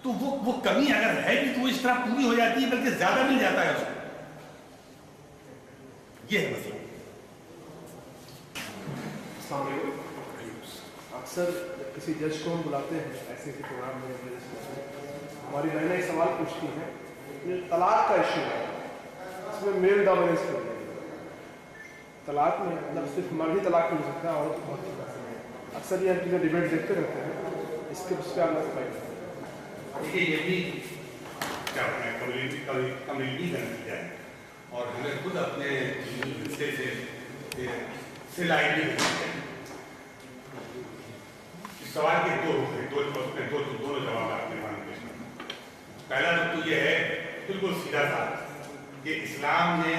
तो वो कमी अगर है कि तो इस तरह पूरी हो जाती है, बल्कि ज्यादा मिल जाता है उसको। ये है मसला। अक्सर किसी जज को हम बुलाते हैं ऐसे के प्रोग्राम में, हमारी नए नए सवाल पूछती हैं। ये तलाक का इशू है, इसमें मेल डोमिनेंस हो गई। तलाक में मतलब सिर्फ मर्द ही तलाक मिल सकता है, औरत बहुत चीज़ें हैं। अक्सर ये हम चीज़ें डिबेट देखते रहते हैं, इसके उस पर आपका सफाई। देखिए ये भी क्या कम्युनिटी बनती है और हमें खुद अपने हिस्से से लाइट भी सवाल के दो रुख हैं, दोनों जवाब आपने मालूम पेश करना। पहला रुख तो ये है बिल्कुल सीधा सा कि इस्लाम ने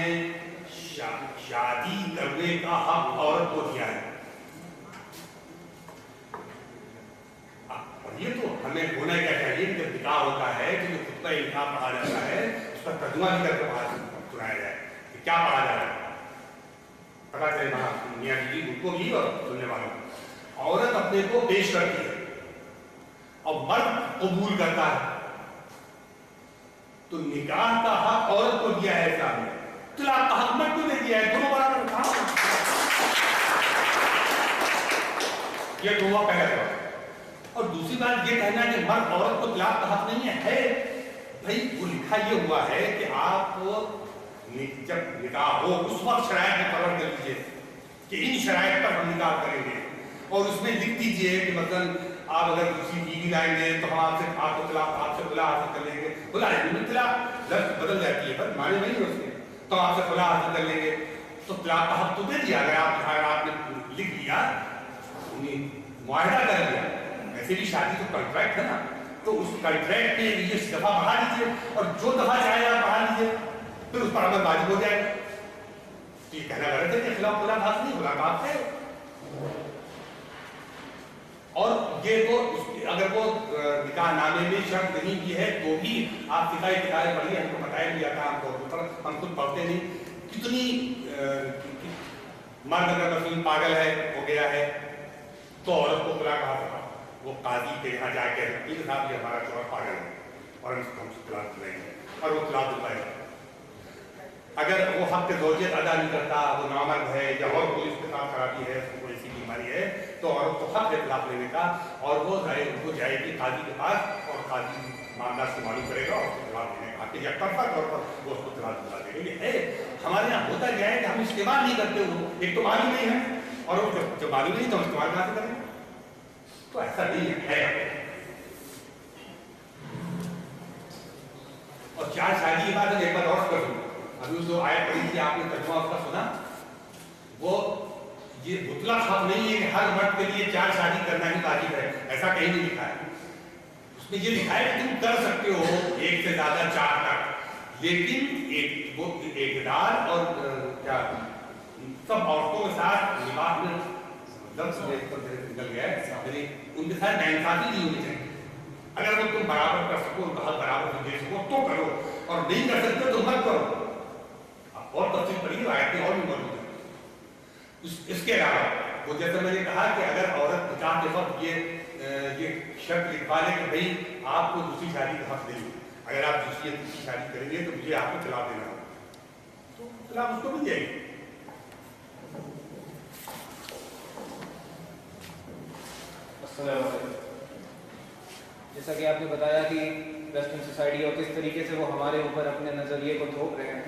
शादी करने का हक औरत को दिया है। और ये तो हमें होना क्या चाहिए, जब निकाह होता है, जब खुतबा इनकार पढ़ा जाता है उस पर तर्जुमा भी करके बाहर सुनाया जाए कि क्या पढ़ा जा रहा है, पता चले मियाँ जी उनको भी और सुनने वालों को। औरत अपने को पेश करती है और मर्द कबूल करता है, तो निकाह का हक औरत को दिया है इस्लाम ने, तलाक का हक मर्द को दे दिया है, दोनों बराबर था। ये तो हुआ पहला बात। और दूसरी बात ये कहना कि मर्द औरत को तलाक का हक नहीं है भाई, वो लिखा ये हुआ है कि आप जब निकाह हो उस वक्त शराइत में कवर कर लीजिए कि इन शराइत पर हम निकाह करेंगे, और उसमें लिख दीजिए कि मतलब आप अगर दूसरी बीवी लाएंगे तो हम आपसे आपको तलाक आपसे खुला हासिल कर लेंगे, खुला नहीं तलाक लफ्ज़ बदल जाती है पर माने नहीं है उसके, तो आपसे खुला हासिल कर लेंगे, तो तलाक का हक तो दे दिया। अगर आपने लिख दिया, मुआहदा कर लिया, ऐसे भी शादी तो कॉन्ट्रैक्ट है ना, तो उस कॉन्ट्रैक्ट में ये दफा बढ़ा दीजिए और जो दफा चाहे आप बढ़ा दीजिए, फिर उस पर अमल वाजिब हो जाएगा। तो ये कहना गलत है कि खिलाफ मुलाकात नहीं, मुलाकात है। और ये तो अगर वो निकाहनामे में शर्त नहीं की है तो भी आप किताबें पढ़िए, हमको बताया भी जाता है, हम खुद पढ़ते नहीं। कितनी मर्द अगर मसलन पागल है, हो गया है, तो औरत को खुला कहा था, वो काजी के यहाँ जाके साहब ये हमारा शौहर पागल है और हम तलाक दिलाएंगे, और वो तलाक दिलवाएगा। अगर वो हक के ज़ौजियत अदा नहीं करता, वो नामर्द है या और कोई उसके साथ खराबी है, उसको कोई ऐसी बीमारी है, तो औरत को हक है तलाक लेने का, और वो जाएगी काजी के पास और काजी मामला से मालूम करेगा और उसको तलाक देने का, एक तरफा तौर पर वो उसको तलाक दिला देगा। ये है हमारे यहाँ होता क्या है कि हम इस्तेमाल नहीं करते, वो एक तो मालूम नहीं है, और वो जब मालूम नहीं तो हम इस्तेमाल कहाँ से करें? तो ऐसा नहीं है। और चार शादी के बाद एक बार और कर दूँ, अभी जो आयत पढ़ी थी आपने तर्जुमा उसका सुना, वो ये मुतलक हक नहीं है कि हर मर्द के लिए 4 शादी करना ही वाजिब है, ऐसा कहीं नहीं लिखा है। उसमें ये लिखा है कि तुम कर सकते हो 1 से ज्यादा 4 तक, लेकिन वो इक़दार और क्या सब औरतों के साथ निकाह में निकल गया है, उनके साथ नाइंसाफी नहीं होनी चाहिए। अगर वो तुम बराबर कर सको, उनका हक बराबर दे सको तो करो, और नहीं कर सकते तो मत करो। और तफसील पढ़िए, आयतें और भी मौजूद है। इसके अलावा वो जैसे मैंने कहा कि अगर औरत निकाह के वक्त ये शर्त लिखवा ले कि भाई आपको दूसरी शादी का हक देंगे, अगर आप दूसरी शादी करेंगे तो मुझे आपको तलाक देना होगा, तो तलाक उसको मिल जाएगी। जैसा कि आपने बताया कि वेस्टर्न सोसाइटी और किस तरीके से वो हमारे ऊपर अपने नज़रिए को थोप रहे हैं,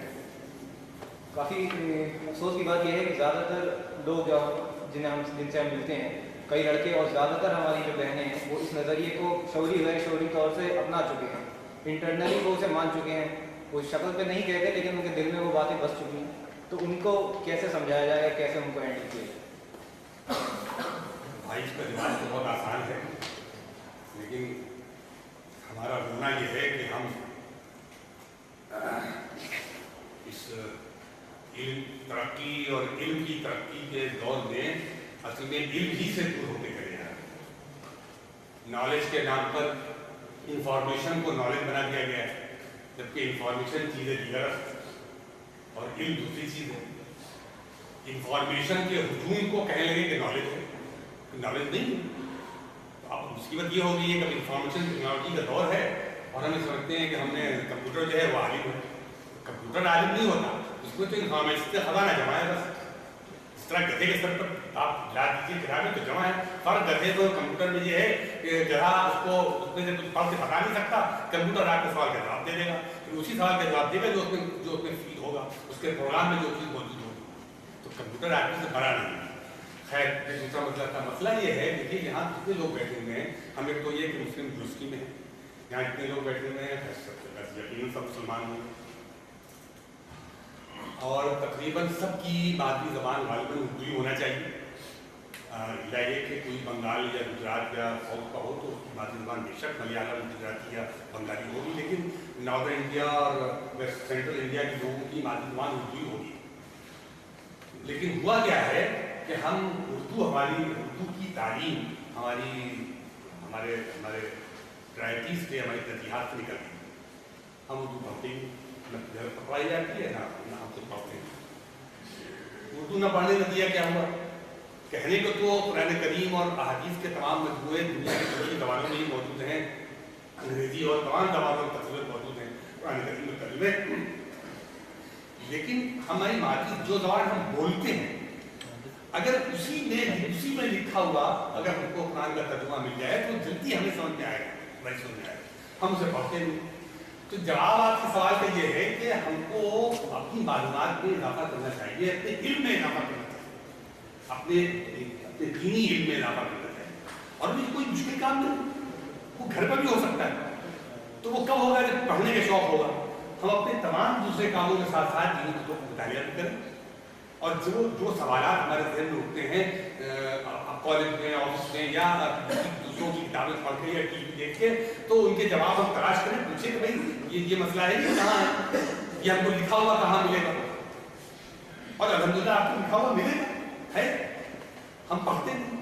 काफ़ी अफसोस की बात यह है कि ज़्यादातर लोग जिनसे हम मिलते हैं, कई लड़के और ज़्यादातर हमारी जो बहनें हैं, वो इस नज़रिए को शौरी गैर शौरी तौर से अपना चुके हैं, इंटरनली वो उसे मान चुके हैं। वो शक्ल पे नहीं कहते लेकिन उनके दिल में वो बातें बस चुकी हैं। तो उनको कैसे समझाया जाए, कैसे उनको हैंडल किया जाए? भाई इसका जवाब तो बहुत आसान है, लेकिन हमारा रोना ये है कि हम इस तरक्की और इल्म की तरक्की के दौर में असल में इल्म ही से दूर होते चले जा रहे हैं। नॉलेज के नाम पर इंफॉर्मेशन को नॉलेज बना दिया गया है, जबकि इंफॉर्मेशन चीज़ है दीगर और इल्म दूसरी चीज़ है। इंफॉर्मेशन के हुजूम को कहने लगे कि नॉलेज है, नॉलेज नहीं। तो अब मुसीबत ये हो गई है कि इंफॉर्मेशन टेक्नोलॉजी का दौर है और हम समझते हैं कि हमने कंप्यूटर जो है वो आलिम है। कंप्यूटर आलिम नहीं होता, उसमें तो इंफॉर्मेशन से खजाना जमा है बस। इस तरह गधे के स्तर पर आप ला दीजिए किताबें तो जमा है, फर्क गधे तो कंप्यूटर में ये है कि गधा उसको उसमें से कुछ फर्क से बता नहीं सकता, कंप्यूटर आपके सवाल का जवाब दे देगा, फिर उसी सवाल का जवाब देगा जो उसमें फीड होगा, उसके प्रोग्राम में जो चीज़ मौजूद होगी। तो कंप्यूटर आदमी से बड़ा नहीं है। खैर दूसरा मसला था, मसला ये है देखिए यहाँ जितने लोग बैठे हुए हैं, हम एक तो ये कि मुस्लिम यूनिवर्सिटी में है, यहाँ जितने लोग बैठे हुए हैं यकीन सब मुसलमान हैं और तकरीबन सबकी मादरी ज़बान गालिबन उर्दू ही होना चाहिए। या ये कि कोई बंगाल या गुजरात या साउथ का हो तो उसकी मादरी ज़बान बेशक मलयालम गुजराती या बंगाली होगी, लेकिन नॉर्दर्न इंडिया और वेस्ट सेंट्रल इंडिया के लोगों की मादरी ज़बान उर्दू ही होगी। लेकिन हुआ क्या है कि हम उर्दू की तालीम हमारे ट्राइटीज़ से, हमारे तजीहात से निकल गई। हम उर्दू पढ़ते ही पढ़ाई जाती है ना हम खुद पढ़ते हैं। उर्दू न पढ़ने का दिया क्या हुआ? कहने को तो कुरान करीम और अहादीस के तमाम मजमूए दुनिया की सभी दवानों में ही मौजूद हैं, अंग्रेजी और तमाम दवानों में तस्वीर मौजूद हैं कुरान करीम में तर्जुमे, लेकिन हमारी मादरी जो ज़बान हम बोलते हैं अगर उसी में लिखा हुआ अगर हमको कुरान का तर्जुमा मिल जाए तो जल्दी हमें समझ में आएगा, नहीं समझ में आएगा, हम उसे पढ़ते नहीं। तो जवाब आपके सवाल का ये है कि हमको अपनी मालूमात में इजाफा करना चाहिए, अपने इल्म में इजाफा करना चाहिए, अपने दीनी इल्म में इजाफा करना चाहिए। और भी कोई मुश्किल काम नहीं, वो घर पर भी हो सकता है। तो वो कब होगा? जब पढ़ने का शौक होगा। हम अपने तमाम दूसरे कामों के साथ साथ दीनी किताबों का मुतालिया भी करें, और जो सवालात हमारे ज़हन में उठते हैं कॉलेज में, ऑफिस में, या दूसरों की किताबें पढ़ के या टीवी देख के, तो उनके जवाब हम तलाश करें, पूछे कि भाई ये मसला है, ये कहाँ है, ये हमको लिखा हुआ कहाँ मिलेगा? और अल्हम्दुलिल्लाह आपको लिखा हुआ मिलेगा है। हम पढ़ते नहीं,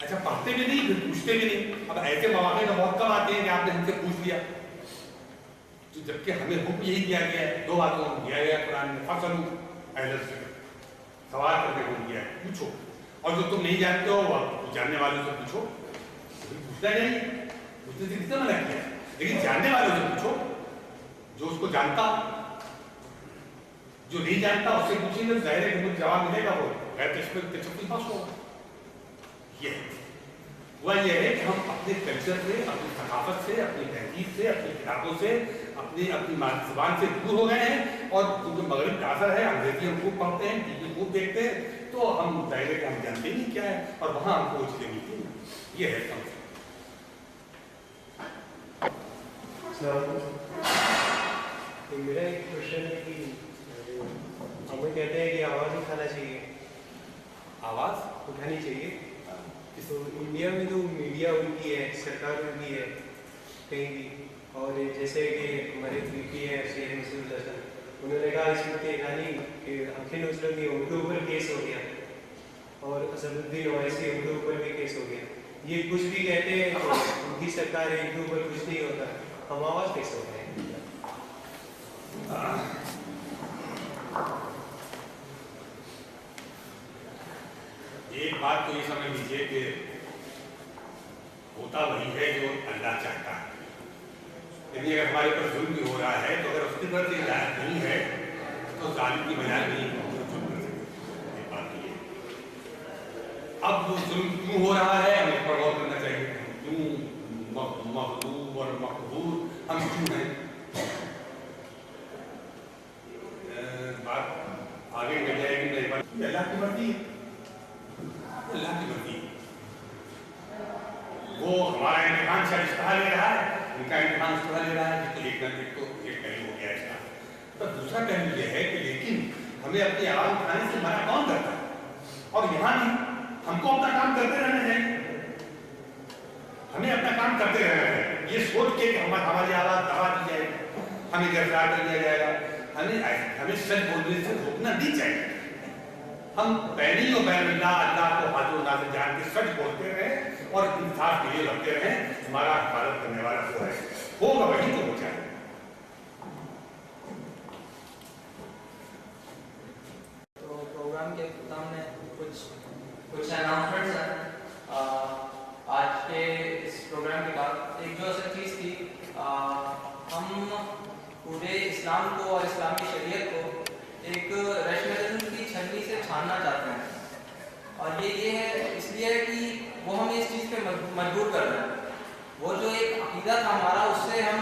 अच्छा पढ़ते भी नहीं, फिर पूछते भी नहीं। अब ऐसे मौके तो बहुत कम आते हैं कि आपने हमसे पूछ लिया, तो जबकि हमें हुक्म यही दिया गया है, दो बातों में दिया गया कुरान में, फसलू अहले ज़िक्र, सवाल करने को दिया है, पूछो, और जो तुम नहीं जानते हो वो जानने वालों से पूछो। पूछना नहीं, पूछने से कितना मना किया, लेकिन जानने वालों से पूछो, जो उसको जानता, जो नहीं जानता उससे पूछेंगे, जाहिर है कि मुझे जवाब मिलेगा, वो गैर तशक्कुल पास होगा। ये हुआ ये है कि हम अपने कल्चर से, अपनी थकाफत से, अपनी तहजीब से, अपनी किताबों से, अपनी मादरी ज़बान से दूर हो गए हैं, और क्योंकि मगरिब का असर है, अंग्रेजी हम खूब पढ़ते हैं, टीवी खूब देखते हैं, तो हम जाहिर है कि हम जानते नहीं क्या है, और वहाँ हमको वो चीज़ें मिलती हैं। ये है समझ। मेरा एक क्वेश्चन है कि हमें कहते हैं कि आवाज़ उठाना चाहिए, आवाज़ उठानी चाहिए। तो इंडिया में तो मीडिया उनकी है, सरकार उनकी है कहीं भी, और जैसे कि हमारे पीपी है शेख मसूद हसन, उन्होंने कहा इसमें ईरानी कि आखिर मुस्लिम ने उनके ऊपर केस हो गया, और असदुद्दीन ओवैसी उनके ऊपर भी केस हो गया। ये कुछ भी कहते हैं तो उनकी सरकार है, इनके ऊपर कुछ नहीं होता, हम आवाज़ कैसे होते हैं? एक बात तो ये समझ लीजिए कि होता वही है जो अल्लाह चाहता है। यदि अगर हमारे ऊपर जुल्म भी हो रहा है, तो अगर उसकी तरफ से हिदायत नहीं है तो जालिम की बजाय नहीं जुल्म कर सकते। एक बात तो ये। अब वो जुल्म क्यों हो रहा है, हमें पर गौर करना चाहिए। क्यों मखदूम और मकबूल हम क्यों हैं? बात आगे बढ़ जाएगी, नहीं बात अल्लाह की मर्जी है, अल्लाह की मर्जी। वो हमारा इम्तिहान शायद इश्तिहार ले रहा है, उनका इम्तिहान इश्तिहार ले रहा है, तो एक पहलू हो गया इसका। तो दूसरा पहलू ये है कि लेकिन हमें अपनी आवाज़ उठाने से मना कौन करता है? और यहाँ भी हमको अपना काम करते रहना चाहिए, हमें अपना काम करते रहना चाहिए, ये सोच के कि हमारी आवाज़ दबा दी जाएगी, हमें गिरफ्तार कर दिया जाएगा। हमें सच बोलने से रोकना नहीं चाहिए। हम बैनी और बैनुल्लाह अल्लाह को हाथों ना से जान के सच बोलते रहे और इंसाफ के लिए लड़ते रहे, हमारा हिफाजत करने वाला वो है, होगा वही तो हो जाए। तो प्रोग्राम के सामने कुछ अनाउंसमेंट्स हैं। आज के इस प्रोग्राम के बाद एक जो असल चीज़ थी, हम पूरे इस्लाम को और इस्लामी शरीयत को एक रैशनलिज्म की छलनी से छानना चाहते हैं, और ये है इसलिए कि वो हमें इस चीज़ पे मजबूर कर रहे हैं। वो जो एक अकीदा था हमारा, उससे हम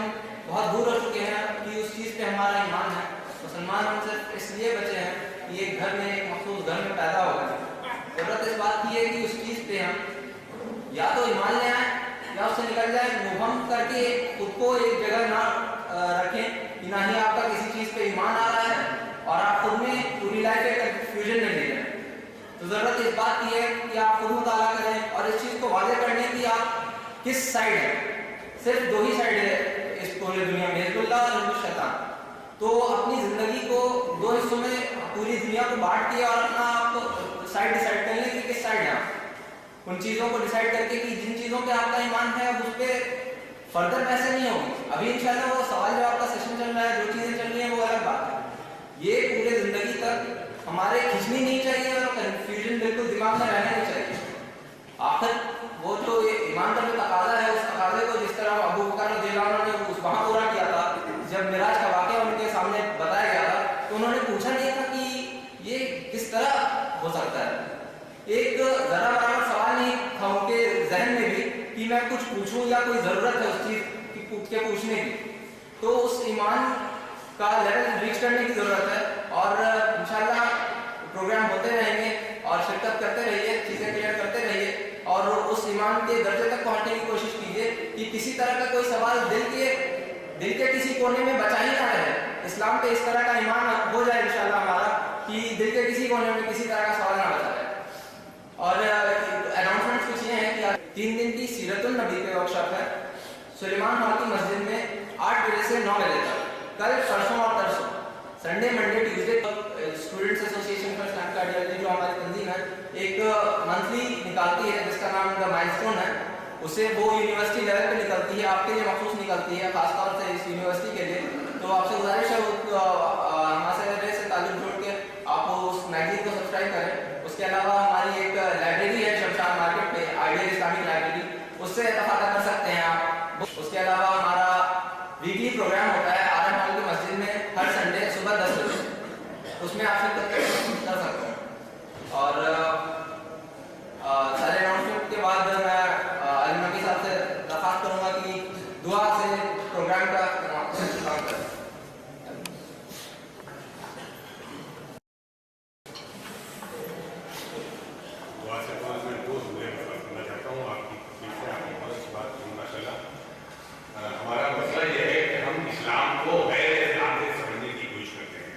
बहुत दूर हो चुके हैं कि उस चीज़ पे हमारा ईमान है। मुसलमान हम सिर्फ इसलिए बचे हैं कि एक घर में, एक मखसूस घर में पैदा हो गए। ज़रूरत इस बात की है कि उस चीज़ पे हम या तो ईमान ले आए या उससे निकल जाए, मुबहम करके खुद को एक जगह ना रखें कि ना ही आपका किसी चीज़ पे ईमान आ रहा है और आप खुद में पूरी लाइफ एक कन्फ्यूजन में ले जाए। तो ज़रूरत इस बात की है कि आप खुद मुताला करें और इस चीज़ को वाज़ेह करने की आप किस साइड है। सिर्फ दो ही साइड है इस पूरी दुनिया में, हिज़्बुल्लाह और शैतान। तो अपनी ज़िंदगी को दो हिस्सों में पूरी दुनिया को बांट के और अपना आप साइड डिसाइड कर लें कि किस साइड है आप। उन चीज़ों को डिसाइड करके कि जिन चीज़ों पे आपका ईमान है अब उस पर फर्दर पैसे नहीं होगी। अभी इंशाल्लाह वो सवाल जवाब का सेशन चल रहा है, जो चीज़ें हमारे खींचनी नहीं चाहिए और कंफ्यूजन बिल्कुल दिमाग में रहना नहीं चाहिए। आखिर वो जो ये ईमान का जो तकाजा है, उस तकाजे को जिस तरह अबू बकर रज़ियल्लाहु अन्हु ने उस वहाँ पूरा किया था, जब मिराज का वाक़या उनके सामने बताया गया था, तो उन्होंने पूछा नहीं था कि ये किस तरह हो सकता है। एक ज़रा बराबर सवाल नहीं था उनके जहन में भी कि मैं कुछ पूछूं या कोई ज़रूरत है उस चीज़ के पूछने की। तो उस ईमान का लेवल रीच करने की ज़रूरत है और इंशाल्लाह प्रोग्राम होते रहेंगे और शिरकत करते रहिए, चीज़ें क्लियर करते रहिए और उस ईमान के दर्जे तक पहुंचने की कोशिश कीजिए कि किसी तरह का कोई सवाल दिल के किसी कोने में बचा ही ना रहे। इस्लाम पे इस तरह का ईमान हो जाए इंशाल्लाह हमारा कि दिल के किसी कोने में किसी तरह का सवाल ना बचा रहे। और अनाउंसमेंट्स कुछ ये हैं कि 3 दिन की सीरतुन नबी पे वर्कशॉप है सुलेमान हॉल की मस्जिद में 8 बजे से 9 बजे तक, कल, परसों और तरसों, Sunday, Monday, Tuesday. Students association for Islamic ideology जो हमारी तंजीम है, एक मंथली निकालती है जिसका नाम द माइलस्टोन है। उसे वो यूनिवर्सिटी लेवल पे निकलती है, आपके लिए मखसूस निकलती है, खासतौर से इस यूनिवर्सिटी के लिए। तो आपसे गुजारिश है हमारे से ताल्लुक जोड़ के आप उस मैगजीन को सब्सक्राइब करें। उसके अलावा हमारी एक लाइब्रेरी है शमशान मार्केट पे, आइडियल इस्लामिक लाइब्रेरी, उससे इत्तफाक़ा कर सकते हैं आप। उसके अलावा हमारा वीकली प्रोग्राम होता है आरएम हॉल की मस्जिद में हर संडे सुबह 10 बजे, उसमें आप शिरकत कर सकते हैं। और सारे अनाउंसमेंट के बाद मैं अली नबी साहब से दरख्वास्त करूँगा कि दुआ से प्रोग्राम का काम करें। हमारा मसला ये है कि हम इस्लाम को गैर इस्लाम से समझने की कोशिश करते हैं।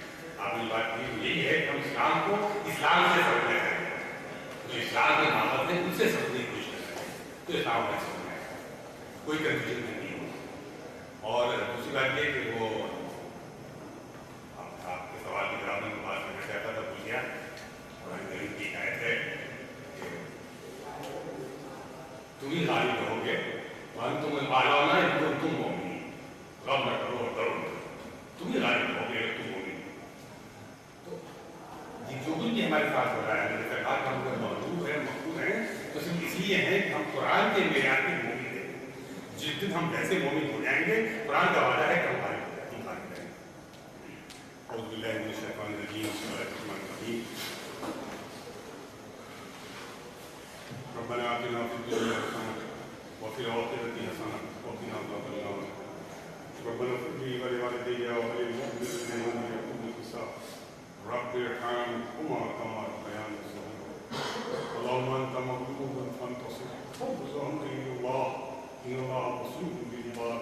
आपने बात की यही है कि हम इस्लाम को इस्लाम से समझना चाहते हैं, जो इस्लाम के माहौल है उनसे समझने की कोशिश करते हैं, तो इस्लाम में समझना है, कोई कंफ्यूजन नहीं हो। और दूसरी बात ये कि वो आपके सवाल की जवाब में बात करना चाहता था, भूल गया। कुरान करीम की आयत है कि तुम ही गालिब रहोगे, तुम आलाना तुम मोमिन, गम न करो और करो, तुम ही गालिब रहोगे तुम मोमिन। तो ये जो कुछ भी हमारे साथ हो रहा है, मेरे सरकार का हम मौजूद है, मखसूस है, तो सिर्फ इसलिए है कि हम कुरान के मेयार के मोमिन हैं। जिस दिन हम वैसे मोमिन हो जाएंगे, कुरान का वादा है कि हम गालिब रहेंगे। औज़ु बिल्लाहि मिनश शैतानिर रजीम, बिस्मिल्लाहिर रहमानिर रहीम। रब्बना आतिना फिद दुनिया हसनह وفي الآخرة حسنة وقنا عذاب النار ربنا اغفر لي ولوالدي وللمؤمنين يوم يقوم الحساب رب ارحمهما كما ربياني صغيرا اللهم أنت مغلوب فانتصر وانظر أمري إلى الله إن الله بصير بالعباد